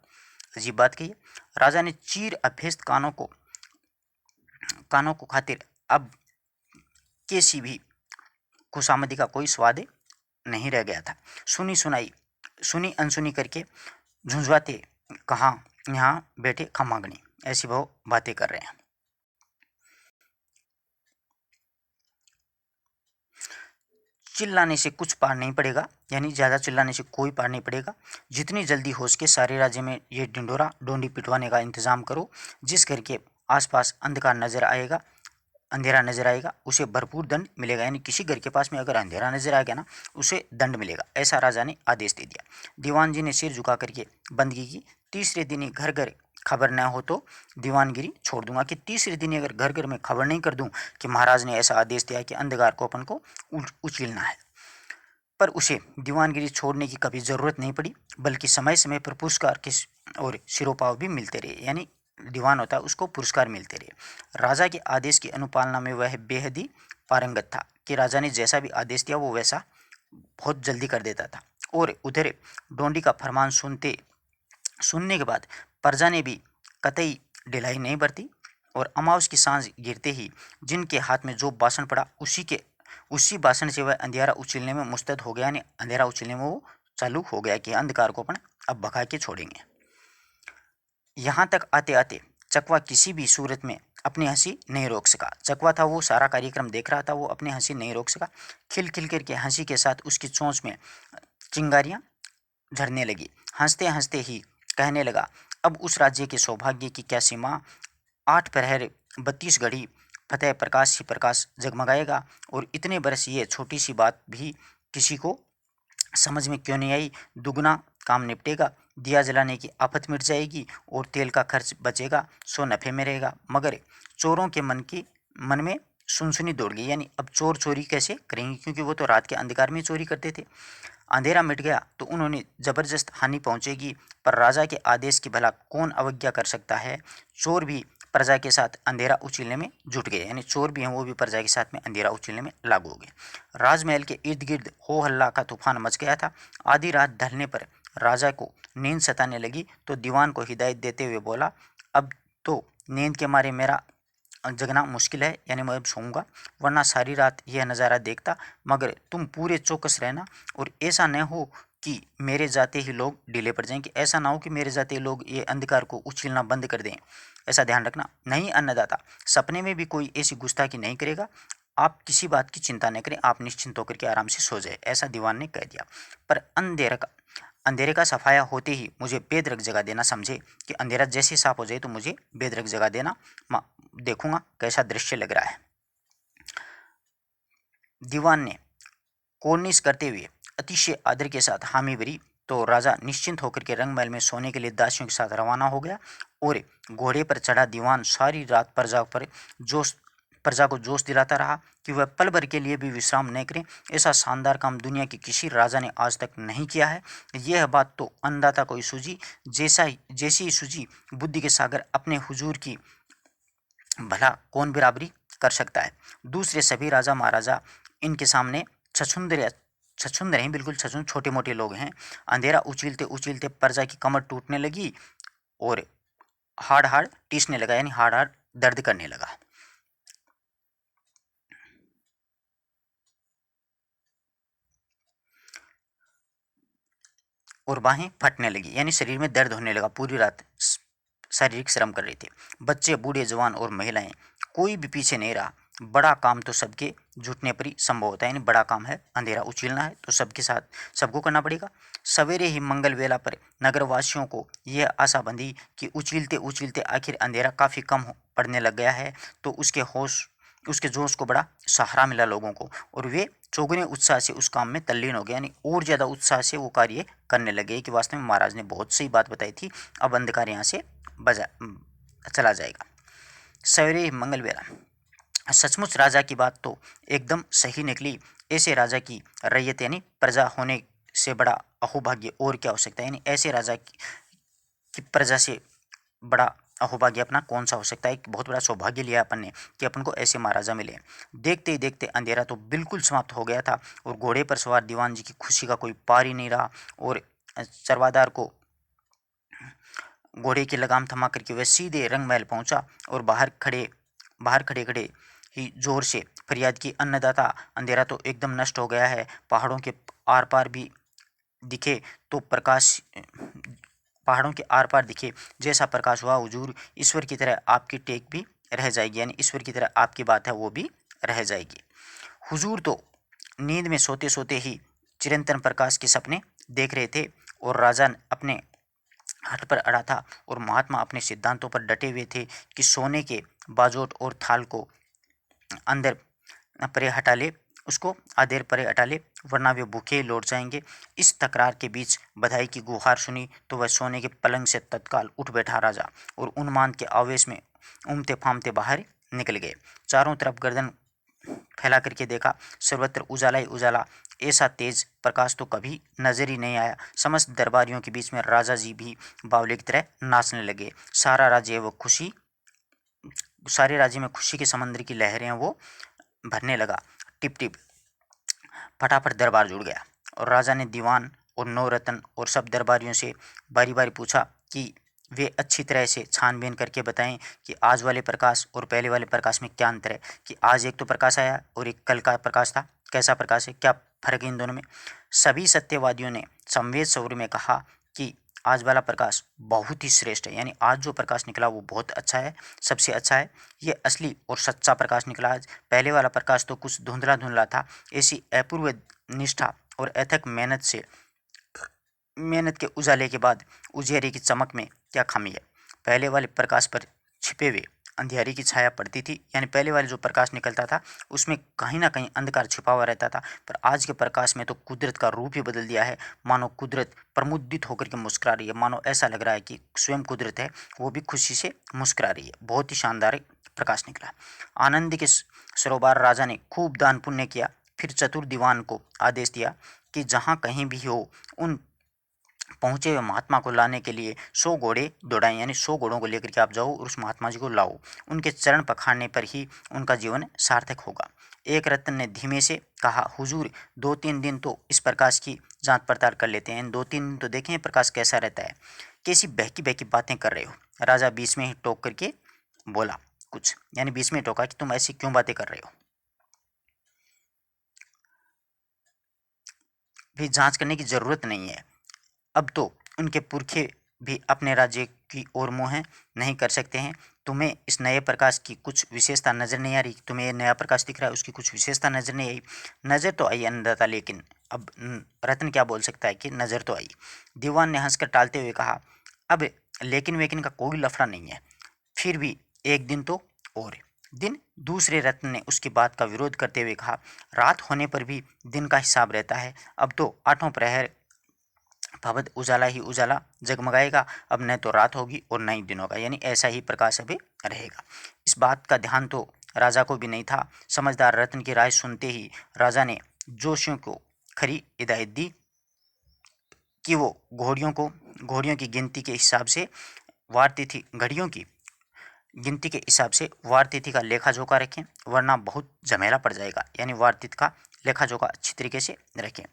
अजीब बात कही है। राजा ने चीर अभ्यस्त कानों को खातिर अब किसी भी खुशामदी का कोई स्वाद नहीं रह गया था। सुनी अनसुनी करके झुंझुआते कहाँ यहाँ बैठे खम्मागणी ऐसी वो बातें कर रहे हैं। चिल्लाने से कुछ पार नहीं पड़ेगा, यानी ज़्यादा चिल्लाने से कोई पार नहीं पड़ेगा। जितनी जल्दी हो सके सारे राज्य में ये ढिंडोरा डोंडी पिटवाने का इंतजाम करो। जिस घर के आसपास अंधेरा नजर आएगा उसे भरपूर दंड मिलेगा, यानी किसी घर के पास में अगर अंधेरा नजर आ गया ना उसे दंड मिलेगा, ऐसा राजा ने आदेश दे दिया। दीवान जी ने सिर झुका करके बंदगी की। तीसरे दिन ही घर घर खबर न हो तो दीवानगिरी छोड़ दूंगा, कि तीसरे दिन अगर घर घर में खबर नहीं कर दूं कि महाराज ने ऐसा आदेश दिया कि अंधकार को अपन को उछलना है। पर उसे दीवानगिरी छोड़ने की कभी ज़रूरत नहीं पड़ी, बल्कि समय समय पर पुरस्कार के और सिरोपाव भी मिलते रहे, यानी दीवान होता है उसको पुरस्कार मिलते रहे। राजा के आदेश की अनुपालना में वह बेहद ही पारंगत था, कि राजा ने जैसा भी आदेश दिया वो वैसा बहुत जल्दी कर देता था। और उधर डोंडी का फरमान सुनने के बाद प्रजा ने भी कतई ढिलाई नहीं बरती, और अमावस की सांझ गिरते ही जिनके हाथ में जो बासन पड़ा उसी बासन से वह अंधेरा उछलने में मुस्तैद हो गया, यानी अंधेरा उछलने में वो चालू हो गया कि अंधकार को अपन अब भगा के छोड़ेंगे। यहाँ तक आते आते चकवा किसी भी सूरत में अपनी हंसी नहीं रोक सका। चकवा था, वो सारा कार्यक्रम देख रहा था, वो अपनी हंसी नहीं रोक सका। खिल खिल करके हंसी के साथ उसकी चोंच में चिंगारियां झड़ने लगी। हंसते हंसते ही कहने लगा, अब उस राज्य के सौभाग्य की क्या सीमा। 8 पहर 32 घड़ी फतेह प्रकाश ही प्रकाश जगमगाएगा। और इतने बरस ये छोटी सी बात भी किसी को समझ में क्यों नहीं आई। दुगना काम निपटेगा, दिया जलाने की आफत मिट जाएगी और तेल का खर्च बचेगा, सो नफे में रहेगा। मगर चोरों के मन में सुनसुनी दौड़ गई, यानी अब चोर चोरी कैसे करेंगे, क्योंकि वो तो रात के अंधकार में चोरी करते थे। अंधेरा मिट गया तो उन्होंने जबरदस्त हानि पहुंचेगी, पर राजा के आदेश की भला कौन अवज्ञा कर सकता है। चोर भी प्रजा के साथ अंधेरा उछीलने में जुट गए, यानी चोर भी हैं वो भी प्रजा के साथ में अंधेरा उछीलने में लागू हो गए। राजमहल के इर्द गिर्द हो हल्ला का तूफान मच गया था। आधी रात ढलने पर राजा को नींद सताने लगी तो दीवान को हिदायत देते हुए बोला, अब तो नींद के मारे मेरा जगना मुश्किल है, यानी मैं अब सोऊंगा, वरना सारी रात यह नज़ारा देखता। मगर तुम पूरे चौकस रहना और ऐसा न हो कि मेरे जाते ही लोग ढीले पड़ जाएं, कि ऐसा ना हो कि मेरे जाते ही लोग ये अंधकार को उछीलना बंद कर दें। ऐसा ध्यान रखना। नहीं अन्नदाता, सपने में भी कोई ऐसी गुस्ताखी नहीं करेगा। आप किसी बात की चिंता न करें, आप निश्चिंत होकर के आराम से सो जाए, ऐसा दीवान ने कह दिया। पर अंधेरे का सफाया होते ही मुझे बेधड़क जगा देना, समझे कि अंधेरा जैसे साफ हो जाए तो मुझे बेधड़क जगा देना, देखूंगा कैसा दृश्य लग रहा है। दीवान ने कोर्निश करते हुए अतिशय आदर के साथ हामी भरी तो राजा निश्चिंत होकर के रंगमहल में सोने के लिए दासियों के साथ रवाना हो गया। और घोड़े पर चढ़ा दीवान सारी रात प्रजा को जोश दिलाता रहा कि वह पल भर के लिए भी विश्राम न करें। ऐसा शानदार काम दुनिया के किसी राजा ने आज तक नहीं किया है। यह बात तो अन्नदाता को ही सूझी, जैसी ही सूझी बुद्धि के सागर अपने हुजूर की भला कौन बराबरी कर सकता है। दूसरे सभी राजा महाराजा इनके सामने छछुंदर हैं, बिल्कुल छछुंदर छोटे मोटे लोग हैं। अंधेरा उछीलते उछीलते प्रजा की कमर टूटने लगी और हाड़ हाड़ टीसने लगा, यानी हाड़ हाड़ दर्द करने लगा। और बाहें फटने लगी, यानी शरीर में दर्द होने लगा। पूरी रात शारीरिक श्रम कर रहे थे। बच्चे, बूढ़े, जवान और महिलाएं, कोई भी पीछे नहीं रहा। बड़ा काम तो सबके जुटने पर ही संभव होता है, यानी बड़ा काम है, अंधेरा उछीलना है तो सबके साथ सबको करना पड़ेगा। सवेरे ही मंगल वेला पर नगरवासियों को यह आशा बंधी कि उछीलते उछीलते आखिर अंधेरा काफ़ी कम पड़ने लग गया है, तो उसके जोश को बड़ा सहारा मिला लोगों को, और वे चौगुने उत्साह से उस काम में तल्लीन हो गए, यानी और ज़्यादा उत्साह से वो कार्य करने लगे कि वास्तव में महाराज ने बहुत सही बात बताई थी, अब अंधकार यहाँ से चला जाएगा। सवेरे मंगल बेला सचमुच राजा की बात तो एकदम सही निकली। ऐसे राजा की रैयत यानी प्रजा होने से बड़ा अहोभाग्य और क्या हो सकता है, यानी ऐसे राजा की प्रजा से बड़ा अहोभाग्य अपना कौन सा हो सकता है। एक बहुत बड़ा सौभाग्य लिया अपन ने कि अपन को ऐसे महाराजा मिले। देखते ही देखते अंधेरा तो बिल्कुल समाप्त हो गया था और घोड़े पर सवार दीवान जी की खुशी का कोई पार ही नहीं रहा। और चरवादार को घोड़े की लगाम थमा करके वह सीधे रंगमहल पहुंचा और बाहर खड़े खड़े ही जोर से फरियाद की, अन्नदाता, अंधेरा तो एकदम नष्ट हो गया है। दिखे तो प्रकाश पहाड़ों के आर पार दिखे जैसा प्रकाश हुआ हुजूर, ईश्वर की तरह आपकी टेक भी रह जाएगी, यानी ईश्वर की तरह आपकी बात है वो भी रह जाएगी। हुजूर तो नींद में सोते सोते ही चिरंतन प्रकाश के सपने देख रहे थे और राजा अपने हट पर अड़ा था और महात्मा अपने सिद्धांतों पर डटे हुए थे कि सोने के बाजोट और थाल को अंदर परे हटा ले, उसको आधेर परे हटा ले, वरना वे भूखे लौट जाएंगे। इस तकरार के बीच बधाई की गुहार सुनी तो वह सोने के पलंग से तत्काल उठ बैठा राजा और उन्माद के आवेश में उमते फामते बाहर निकल गए। चारों तरफ गर्दन फैला करके देखा, सर्वत्र उजाला ही उजाला। ऐसा तेज प्रकाश तो कभी नजर ही नहीं आया। समस्त दरबारियों के बीच में राजा जी भी बावले की तरह नाचने लगे। सारे राज्य में खुशी के समंदर की लहरें वो भरने लगा। टिप टिप फटाफट दरबार जुड़ गया और राजा ने दीवान और नौरत्न और सब दरबारियों से बारी बारी पूछा कि वे अच्छी तरह से छानबीन करके बताएं कि आज वाले प्रकाश और पहले वाले प्रकाश में क्या अंतर है, कि आज एक तो प्रकाश आया और एक कल का प्रकाश था, कैसा प्रकाश है, क्या फर्क है इन दोनों में। सभी सत्यवादियों ने संवेद स्वर में कहा कि आज वाला प्रकाश बहुत ही श्रेष्ठ है, यानी आज जो प्रकाश निकला वो बहुत अच्छा है, सबसे अच्छा है। ये असली और सच्चा प्रकाश निकला आज। पहले वाला प्रकाश तो कुछ धुंधला धुंधला था। ऐसी अपूर्व निष्ठा और अथक मेहनत के उजाले के बाद उजियारे की चमक में क्या खामी है। पहले वाले प्रकाश पर छिपे हुए अंधियारे की छाया पड़ती थी, यानी पहले वाले जो प्रकाश निकलता था उसमें कहीं ना कहीं अंधकार छिपा हुआ रहता था। पर आज के प्रकाश में तो कुदरत का रूप ही बदल दिया है। मानो कुदरत प्रमुदित होकर के मुस्कुरा रही है, मानो ऐसा लग रहा है कि स्वयं कुदरत है वो भी खुशी से मुस्कुरा रही है। बहुत ही शानदार प्रकाश निकला। आनंद के सरोवर राजा ने खूब दान पुण्य किया। फिर चतुर दीवान को आदेश दिया कि जहाँ कहीं भी हो उन पहुंचे हुए महात्मा को लाने के लिए 100 घोड़े दौड़ाएं, यानी 100 घोड़ों को लेकर के आप जाओ और उस महात्मा जी को लाओ। उनके चरण पखारने पर ही उनका जीवन सार्थक होगा। एक रत्न ने धीमे से कहा, हुजूर 2-3 दिन तो इस प्रकाश की जांच पड़ताल कर लेते हैं, 2-3 दिन तो देखें प्रकाश कैसा रहता है। कैसी बहकी बहकी बातें कर रहे हो। राजा बीच में ही टोक करके बोला कुछ, यानी बीच में टोका कि तुम ऐसी क्यों बातें कर रहे हो, भी जांच करने की जरूरत नहीं है। अब तो उनके पुरखे भी अपने राज्य की ओर मुँह नहीं कर सकते हैं। तुम्हें इस नए प्रकाश की कुछ विशेषता नजर नहीं आ रही। तुम्हें ये नया प्रकाश दिख रहा है, उसकी कुछ विशेषता नजर नहीं आई। नजर तो आई अन्नदाता, लेकिन अब रत्न क्या बोल सकता है कि नजर तो आई। दीवान ने हंसकर टालते हुए कहा, अब लेकिन वेकिन का कोई लफड़ा नहीं है, फिर भी एक दिन तो और। दिन? दूसरे रत्न ने उसकी बात का विरोध करते हुए कहा, रात होने पर भी दिन का हिसाब रहता है। अब तो 8वां प्रहर भवद उजाला ही उजाला जगमगाएगा। अब न तो रात होगी और न ही दिन होगा, यानी ऐसा ही प्रकाश अभी रहेगा। इस बात का ध्यान तो राजा को भी नहीं था। समझदार रत्न की राय सुनते ही राजा ने जोशियों को खरी हिदायत दी कि वो घोड़ियों की गिनती के हिसाब से वार तिथि घड़ियों की गिनती के हिसाब से वार तिथि का लेखा जोखा रखें, वरना बहुत झमेला पड़ जाएगा। यानी वार तिथि का लेखा जोखा अच्छी तरीके से रखें।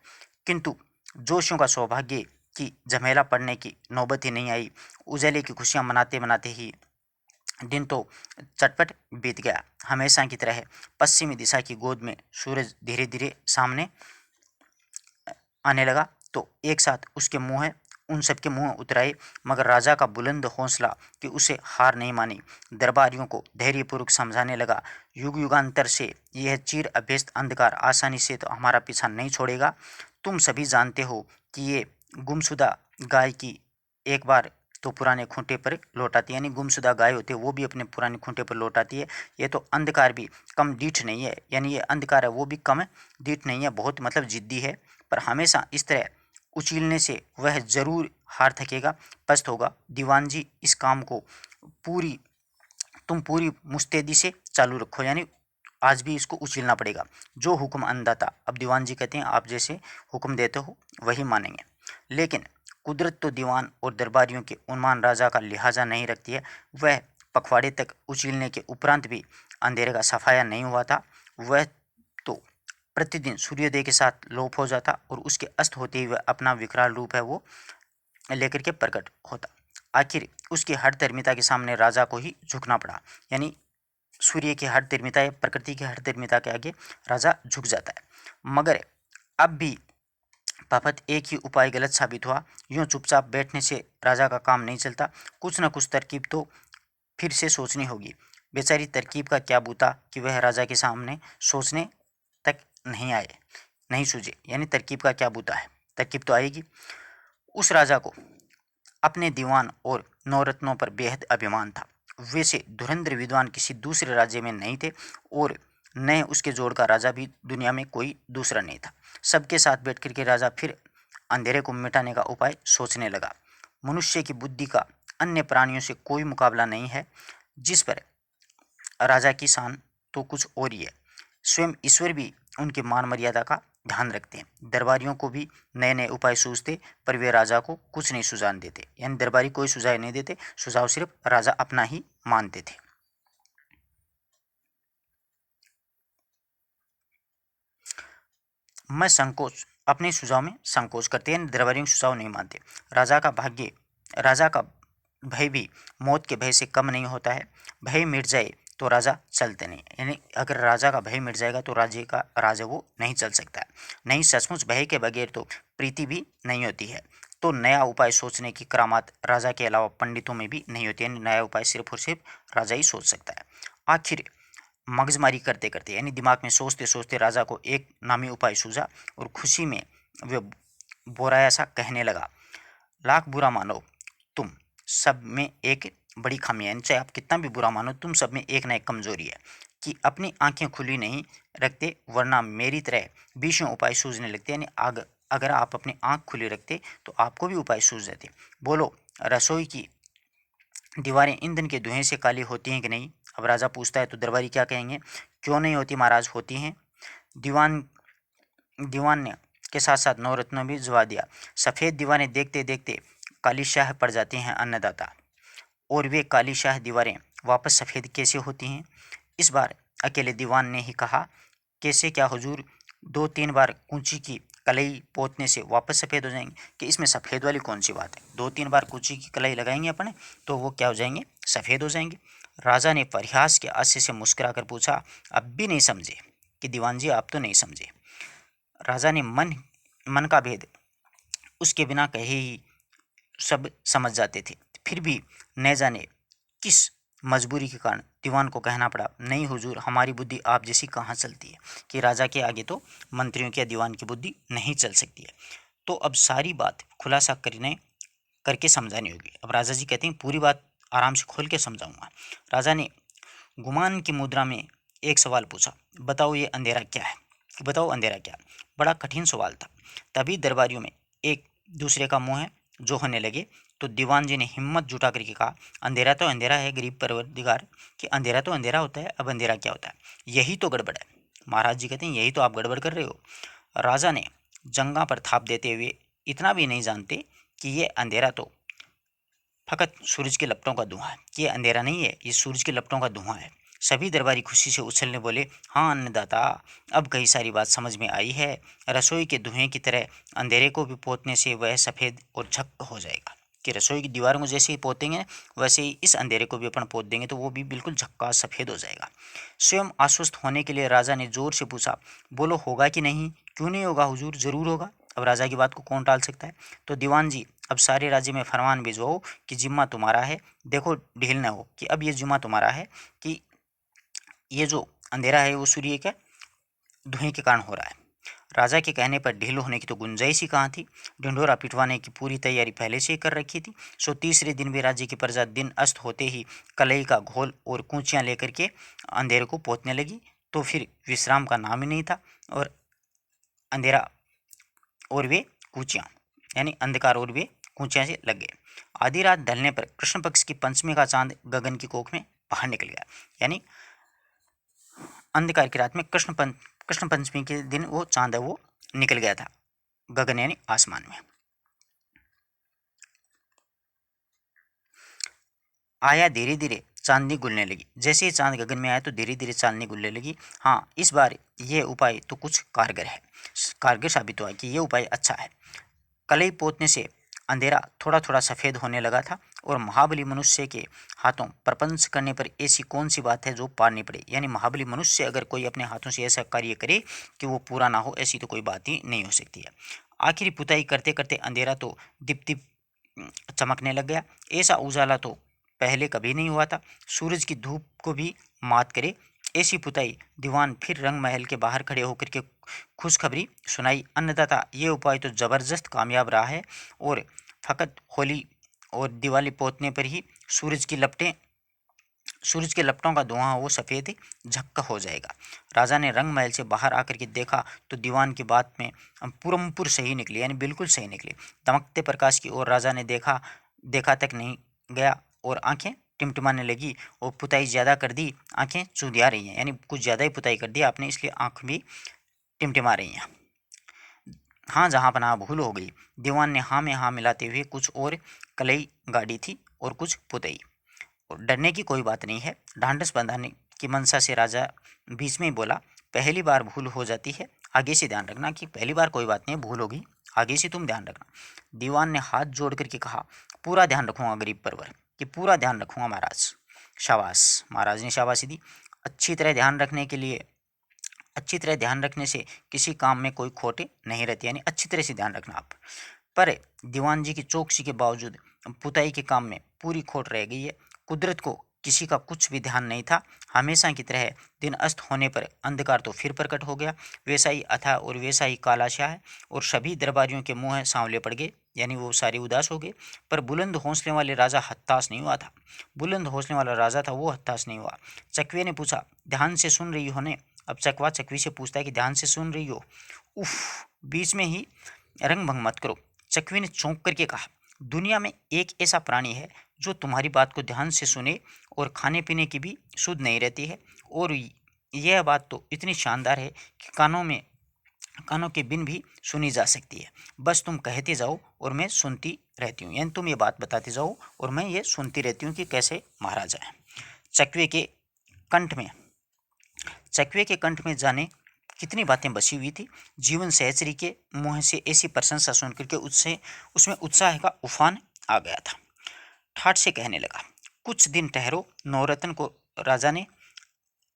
किंतु जोशियों का सौभाग्य कि झमेला पड़ने की नौबत ही नहीं आई। उजाले की खुशियां मनाते मनाते ही दिन तो चटपट बीत गया। हमेशा की तरह पश्चिमी दिशा की गोद में सूरज धीरे धीरे सामने आने लगा तो एक साथ उसके मुंह उन सबके मुंह उतराए। मगर राजा का बुलंद हौसला कि उसे हार नहीं मानी। दरबारियों को धैर्यपूर्वक समझाने लगा, युग युगांतर से यह चीर अभ्यस्त अंधकार आसानी से तो हमारा पीछा नहीं छोड़ेगा। तुम सभी जानते हो कि ये गुमशुदा गाय की एक बार तो पुराने खूंटे पर लौट आती है, यानी गुमशुदा गाय होती है वो भी अपने पुराने खूंटे पर लौट आती है। ये तो अंधकार भी कम डीठ नहीं है, यानी ये अंधकार है वो भी कम डीठ नहीं है, बहुत मतलब जिद्दी है। पर हमेशा इस तरह उछीलने से वह जरूर हार थकेगा, पस्त होगा। दीवान जी इस काम को पूरी पूरी मुस्तैदी से चालू रखो, यानी आज भी इसको उछीलना पड़ेगा। जो हुक्म अन्नदाता, अब दीवान जी कहते हैं आप जैसे हुक्म देते हो वही मानेंगे। लेकिन कुदरत तो दीवान और दरबारियों के उन्मान राजा का लिहाजा नहीं रखती है। वह पखवाड़े तक उछीलने के उपरांत भी अंधेरे का सफाया नहीं हुआ था। वह तो प्रतिदिन सूर्योदय के साथ लोप हो जाता और उसके अस्त होते हुए अपना विकराल रूप है वो लेकर के प्रकट होता। आखिर उसकी हर धर्मिता के सामने राजा को ही झुकना पड़ा, यानी सूर्य की हर धर्मिता या प्रकृति की हर धर्मिता के आगे राजा झुक जाता है। मगर अब भी पापत एक ही उपाय गलत साबित हुआ। यूं चुपचाप बैठने से राजा का काम नहीं चलता, कुछ न कुछ तरकीब तो फिर से सोचनी होगी। बेचारी तरकीब का क्या बूता कि वह राजा के सामने सोचने तक नहीं आए, नहीं सूझे। यानी तरकीब का क्या बूता है, तरकीब तो आएगी। उस राजा को अपने दीवान और नवरत्नों पर बेहद अभिमान था। वैसे धुरंधर विद्वान किसी दूसरे राज्य में नहीं थे और न उसके जोड़ का राजा भी दुनिया में कोई दूसरा नहीं था। सबके साथ बैठ कर के राजा फिर अंधेरे को मिटाने का उपाय सोचने लगा। मनुष्य की बुद्धि का अन्य प्राणियों से कोई मुकाबला नहीं है। जिस पर राजा की शान तो कुछ और ही है। स्वयं ईश्वर भी उनकी मान मर्यादा का ध्यान रखते हैं। दरबारियों को भी नए नए उपाय सूझते, पर वे राजा को कुछ नहीं सुझाव देते, यानी दरबारी कोई सुझाव नहीं देते, सुझाव सिर्फ राजा अपना ही मानते थे। मैं संकोच अपने सुझाव में संकोच करते हैं, दरबारियों के सुझाव नहीं मानते। राजा का भय भी मौत के भय से कम नहीं होता है। भय मिट जाए तो राजा चलते नहीं, यानी अगर राजा का भय मिट जाएगा तो राज्य का राजा वो नहीं चल सकता है। नहीं, सचमुच भय के बगैर तो प्रीति भी नहीं होती है। तो नया उपाय सोचने की करामात राजा के अलावा पंडितों में भी नहीं होती, यानी नया उपाय सिर्फ और सिर्फ राजा ही सोच सकता है। आखिर मगजमारी करते करते यानी दिमाग में सोचते सोचते राजा को एक नामी उपाय सूझा और खुशी में वे बोराया सा कहने लगा, लाख बुरा मानो तुम सब में एक बड़ी खामी है, चाहे आप कितना भी बुरा मानो तुम सब में एक ना एक कमजोरी है कि अपनी आंखें खुली नहीं रखते, वरना मेरी तरह बीसों उपाय सूझने लगते, यानी अगर आप अपनी आंख खुली रखते तो आपको भी उपाय सूझ जाते। बोलो, रसोई की दीवारें ईंधन के धुएं से काली होती हैं कि नहीं? अब राजा पूछता है तो दरबारी क्या कहेंगे, क्यों नहीं होती महाराज, होती हैं। दीवान दीवान ने के साथ साथ नवरत्न ने भी जवाब दिया, सफ़ेद दीवारें देखते देखते काली शाह पड़ जाती हैं अन्नदाता, और वे काली शाह दीवारें वापस सफ़ेद कैसे होती हैं? इस बार अकेले दीवान ने ही कहा, कैसे क्या हुजूर, 2-3 बार कूंची की कलई पोतने से वापस सफ़ेद हो जाएंगे? कि इसमें सफ़ेद वाली कौन सी बात है, 2-3 बार कूंची की कलई लगाएंगे अपने तो वो क्या हो जाएंगे, सफ़ेद हो जाएंगे। राजा ने परिहास के हास्य से मुस्कुरा कर पूछा, अब भी नहीं समझे? कि दीवान जी आप तो नहीं समझे। राजा ने मन मन का भेद उसके बिना कहे ही सब समझ जाते थे, फिर भी न जाने किस मजबूरी के कारण दीवान को कहना पड़ा, नहीं हुजूर, हमारी बुद्धि आप जैसी कहाँ चलती है, कि राजा के आगे तो मंत्रियों की या दीवान की बुद्धि नहीं चल सकती है। तो अब सारी बात खुलासा करके समझानी होगी। अब राजा जी कहते हैं पूरी बात आराम से खोल के समझाऊंगा। राजा ने गुमान की मुद्रा में एक सवाल पूछा, बताओ ये अंधेरा क्या है? बताओ अंधेरा क्या है? बड़ा कठिन सवाल था। तभी दरबारियों में एक दूसरे का मुंह है जो होने लगे, तो दीवान जी ने हिम्मत जुटा करके कहा, अंधेरा तो अंधेरा है गरीब परवरदिगार, कि अंधेरा तो अंधेरा होता है, अब अंधेरा क्या होता है? यही तो गड़बड़ है। महाराज जी कहते हैं यही तो आप गड़बड़ कर रहे हो। राजा ने जंगा पर थाप देते हुए, इतना भी नहीं जानते कि ये अंधेरा तो फकत सूरज के लपटों का धुआं है, कि ये अंधेरा नहीं है, ये सूरज के लपटों का धुआं है। सभी दरबारी खुशी से उछलने बोले, हाँ अन्नदाता, अब कई सारी बात समझ में आई है। रसोई के धुएं की तरह अंधेरे को भी पोतने से वह सफ़ेद और झक हो जाएगा, कि रसोई की दीवारों को जैसे ही पोतेंगे वैसे ही इस अंधेरे को भी अपन पोत देंगे तो वो भी बिल्कुल झक्का सफ़ेद हो जाएगा। स्वयं आश्वस्त होने के लिए राजा ने जोर से पूछा, बोलो होगा कि नहीं? क्यों नहीं होगा हुजूर, जरूर होगा। अब राजा की बात को कौन टाल सकता है? तो दीवान जी, अब सारे राज्य में फरमान भिजवाओ कि जिम्मा तुम्हारा है, देखो ढील न हो, कि अब ये जिम्मा तुम्हारा है कि ये जो अंधेरा है वो सूर्य के धुएं के कारण हो रहा है। राजा के कहने पर ढील होने की तो गुंजाइश ही कहाँ थी, ढिंढोरा पिटवाने की पूरी तैयारी पहले से ही कर रखी थी। सो तीसरे दिन भी राज्य की प्रजा दिन अस्त होते ही कलई का घोल और कूचियाँ लेकर के अंधेरे को पोतने लगी, तो फिर विश्राम का नाम ही नहीं था, और अंधेरा और वे कूचियाँ, यानी अंधकार और वे कूचियाँ से लग गए। आधी रात ढलने पर कृष्ण पक्ष की पंचमी का चांद गगन की कोख में बाहर निकल गया, यानी अंधकार की रात में कृष्ण पंचमी के दिन वो चांद है वो निकल गया था गगन यानी आसमान में। आया धीरे धीरे चांदनी गुलने लगी, जैसे ही चांद गगन में आया तो धीरे धीरे चांदनी गुलने लगी। हाँ, इस बार ये उपाय तो कुछ कारगर है, कारगर साबित हुआ कि ये उपाय अच्छा है। कलई पोतने से अंधेरा थोड़ा थोड़ा सफ़ेद होने लगा था, और महाबली मनुष्य के हाथों प्रपंच करने पर ऐसी कौन सी बात है जो पार नहीं पड़े, यानी महाबली मनुष्य अगर कोई अपने हाथों से ऐसा कार्य करे कि वो पूरा ना हो, ऐसी तो कोई बात ही नहीं हो सकती है। आखिरी पुताई करते करते अंधेरा तो दीप दीप चमकने लग गया। ऐसा उजाला तो पहले कभी नहीं हुआ था, सूरज की धूप को भी मात करे ऐसी पुताई। दीवान फिर रंग महल के बाहर खड़े होकर के खुशखबरी सुनाई, अन्नदाता ये उपाय तो ज़बरदस्त कामयाब रहा है, और फ़कत होली और दिवाली पोतने पर ही सूरज के लपटों का धुआं वो सफ़ेद झक्का हो जाएगा। राजा ने रंग महल से बाहर आकर के देखा तो दीवान की बात में पूरमपुर सही निकली, यानी बिल्कुल सही निकली। दमकते प्रकाश की ओर राजा ने देखा देखा तक नहीं गया, और आंखें टिमटिमाने लगी, और पुताई ज़्यादा कर दी, आंखें चूंधिया रही हैं, यानी कुछ ज़्यादा ही पुताई कर दी आपने, इसलिए आंख भी टिमटिमा रही हैं। हाँ जहाँ पनाह भूल हो गई। दीवान ने हाँ में हाँ मिलाते हुए कुछ और कलई गाड़ी थी और कुछ पुतई। डरने की कोई बात नहीं है, ढांढस बंधाने की मनसा से राजा बीच में ही बोला, पहली बार भूल हो जाती है, आगे से ध्यान रखना, कि पहली बार कोई बात नहीं है, भूल होगी, आगे से तुम ध्यान रखना। दीवान ने हाथ जोड़ करके कहा, पूरा ध्यान रखूंगा गरीब परवर, कि पूरा ध्यान रखूंगा महाराज। शाबाश, महाराज ने शाबाशी दी। अच्छी तरह ध्यान रखने से किसी काम में कोई खोटे नहीं रहती, यानी अच्छी तरह से ध्यान रखना आप। पर दीवान जी की चौकसी के बावजूद पुताई के काम में पूरी खोट रह गई है। कुदरत को किसी का कुछ भी ध्यान नहीं था। हमेशा की तरह दिन अस्त होने पर अंधकार तो फिर प्रकट हो गया, वैसा ही अथाह और वैसा ही कालाशा है, और सभी दरबारियों के मुंह सांवले पड़ गए, यानी वो सारे उदास हो गए। पर बुलंद हौसले वाले राजा हताश नहीं हुआ था। बुलंद हौसले वाला राजा था, वो हताश नहीं हुआ। चकवे ने पूछा, ध्यान से सुन रही हो ने? अब चकवा चकवी से पूछता है कि ध्यान से सुन रही हो? उफ, बीच में ही रंग भंग मत करो। चकवी ने चौंक करके कहा, दुनिया में एक ऐसा प्राणी है जो तुम्हारी बात को ध्यान से सुने और खाने पीने की भी सुध नहीं रहती है, और यह बात तो इतनी शानदार है कि कानों के बिन भी सुनी जा सकती है। बस तुम कहते जाओ और मैं सुनती रहती हूँ, यानी तुम ये बात बताते जाओ और मैं ये सुनती रहती हूँ कि कैसे महाराजा है। चकवे के कंठ में चकवे के कंठ में जाने कितनी बातें बसी हुई थी। जीवन सहचरी के मुंह से ऐसी प्रशंसा सुन करके उसमें उत्साह का उफान आ गया था। ठाठ से कहने लगा, कुछ दिन ठहरो। नवरत्न को राजा ने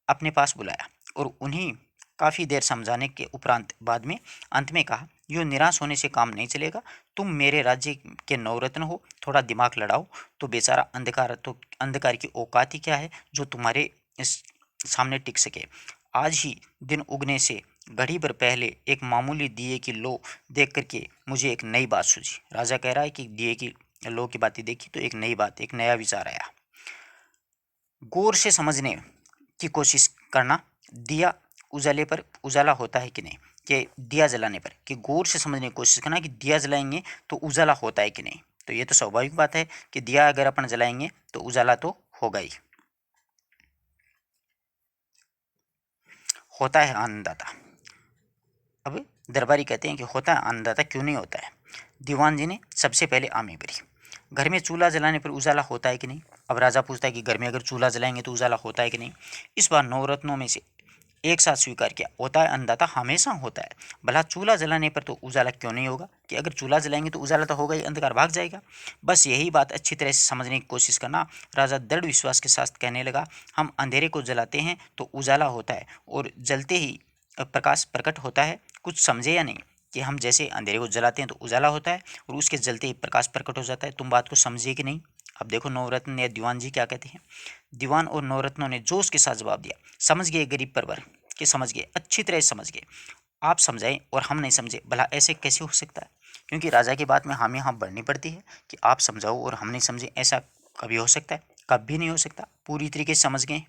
अपने पास बुलाया और उन्हीं काफ़ी देर समझाने के उपरांत बाद में अंत में कहा, यो निराश होने से काम नहीं चलेगा। तुम मेरे राज्य के नवरत्न हो, थोड़ा दिमाग लड़ाओ तो बेचारा अंधकार की औकात ही क्या है जो तुम्हारे इस सामने टिक सके। आज ही दिन उगने से घड़ी भर पहले एक मामूली दिए की लो देख करके मुझे एक नई बात सूझी। राजा कह रहा है कि दिए की लो की बातें देखी तो एक नई बात, एक नया विचार आया। गौर से समझने की कोशिश करना, दिया उजाले पर उजाला होता है कि नहीं, कि दिया जलाने पर, कि गौर से समझने की कोशिश करना कि दिया जलाएंगे तो उजाला होता है कि नहीं। तो ये तो स्वाभाविक बात है कि दिया अगर अपन जलाएंगे तो उजाला तो होगा ही। होता है आनंददाता। अब दरबारी कहते हैं कि होता है आनंददाता, क्यों नहीं होता है। दीवान जी ने सबसे पहले आमी भरी, घर में चूल्हा जलाने पर उजाला होता है कि नहीं। अब राजा पूछता है कि घर में अगर चूल्हा जलाएंगे तो उजाला होता है कि नहीं। इस बार नवरत्नों में से एक साथ स्वीकार किया, होता है अन्नदाता, हमेशा होता है। भला चूल्हा जलाने पर तो उजाला क्यों नहीं होगा, कि अगर चूल्हा जलाएंगे तो उजाला तो होगा ही, अंधकार भाग जाएगा। बस यही बात अच्छी तरह से समझने की कोशिश करना। राजा दृढ़ विश्वास के साथ कहने लगा, हम अंधेरे को जलाते हैं तो उजाला होता है, और जलते ही प्रकाश प्रकट होता है। कुछ समझे या नहीं, कि हम जैसे अंधेरे को जलाते हैं तो उजाला होता है और उसके जलते ही प्रकाश प्रकट हो जाता है। तुम बात को समझिए कि नहीं। अब देखो नवरत्न या दीवान जी क्या कहते हैं। दीवान और नवरत्नों ने जोश के साथ जवाब दिया, समझ गए गरीब परवर, कि समझ गए, अच्छी तरह समझ गए। आप समझाएं और हम नहीं समझे, भला ऐसे कैसे हो सकता है। क्योंकि राजा की बात में हामी हाँ भरनी पड़ती है कि आप समझाओ और हम नहीं समझे, ऐसा कभी हो सकता है? कभी नहीं हो सकता। पूरी तरीके से समझ गए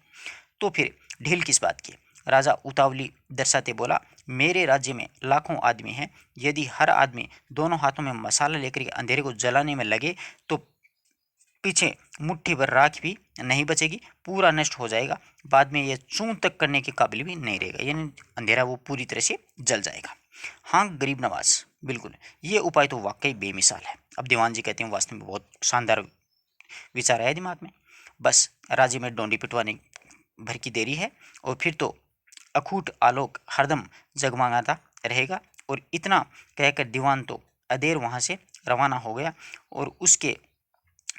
तो फिर ढील किस बात की। राजा उतावली दर्शाते बोला, मेरे राज्य में लाखों आदमी हैं, यदि हर आदमी दोनों हाथों में मसाला लेकर के अंधेरे को जलाने में लगे तो पीछे मुट्ठी भर राख भी नहीं बचेगी, पूरा नष्ट हो जाएगा। बाद में यह चूं तक करने के काबिल भी नहीं रहेगा, यानी अंधेरा वो पूरी तरह से जल जाएगा। हाँ गरीब नवाज, बिल्कुल ये उपाय तो वाकई बेमिसाल है। अब दीवान जी कहते हैं, वास्तव में बहुत शानदार विचार आया दिमाग में। बस राज्य में डोंडी पिटवाने भर की देरी है और फिर तो अखूट आलोक हरदम जगमगाता रहेगा। और इतना कहकर दीवान तो अदेर वहाँ से रवाना हो गया, और उसके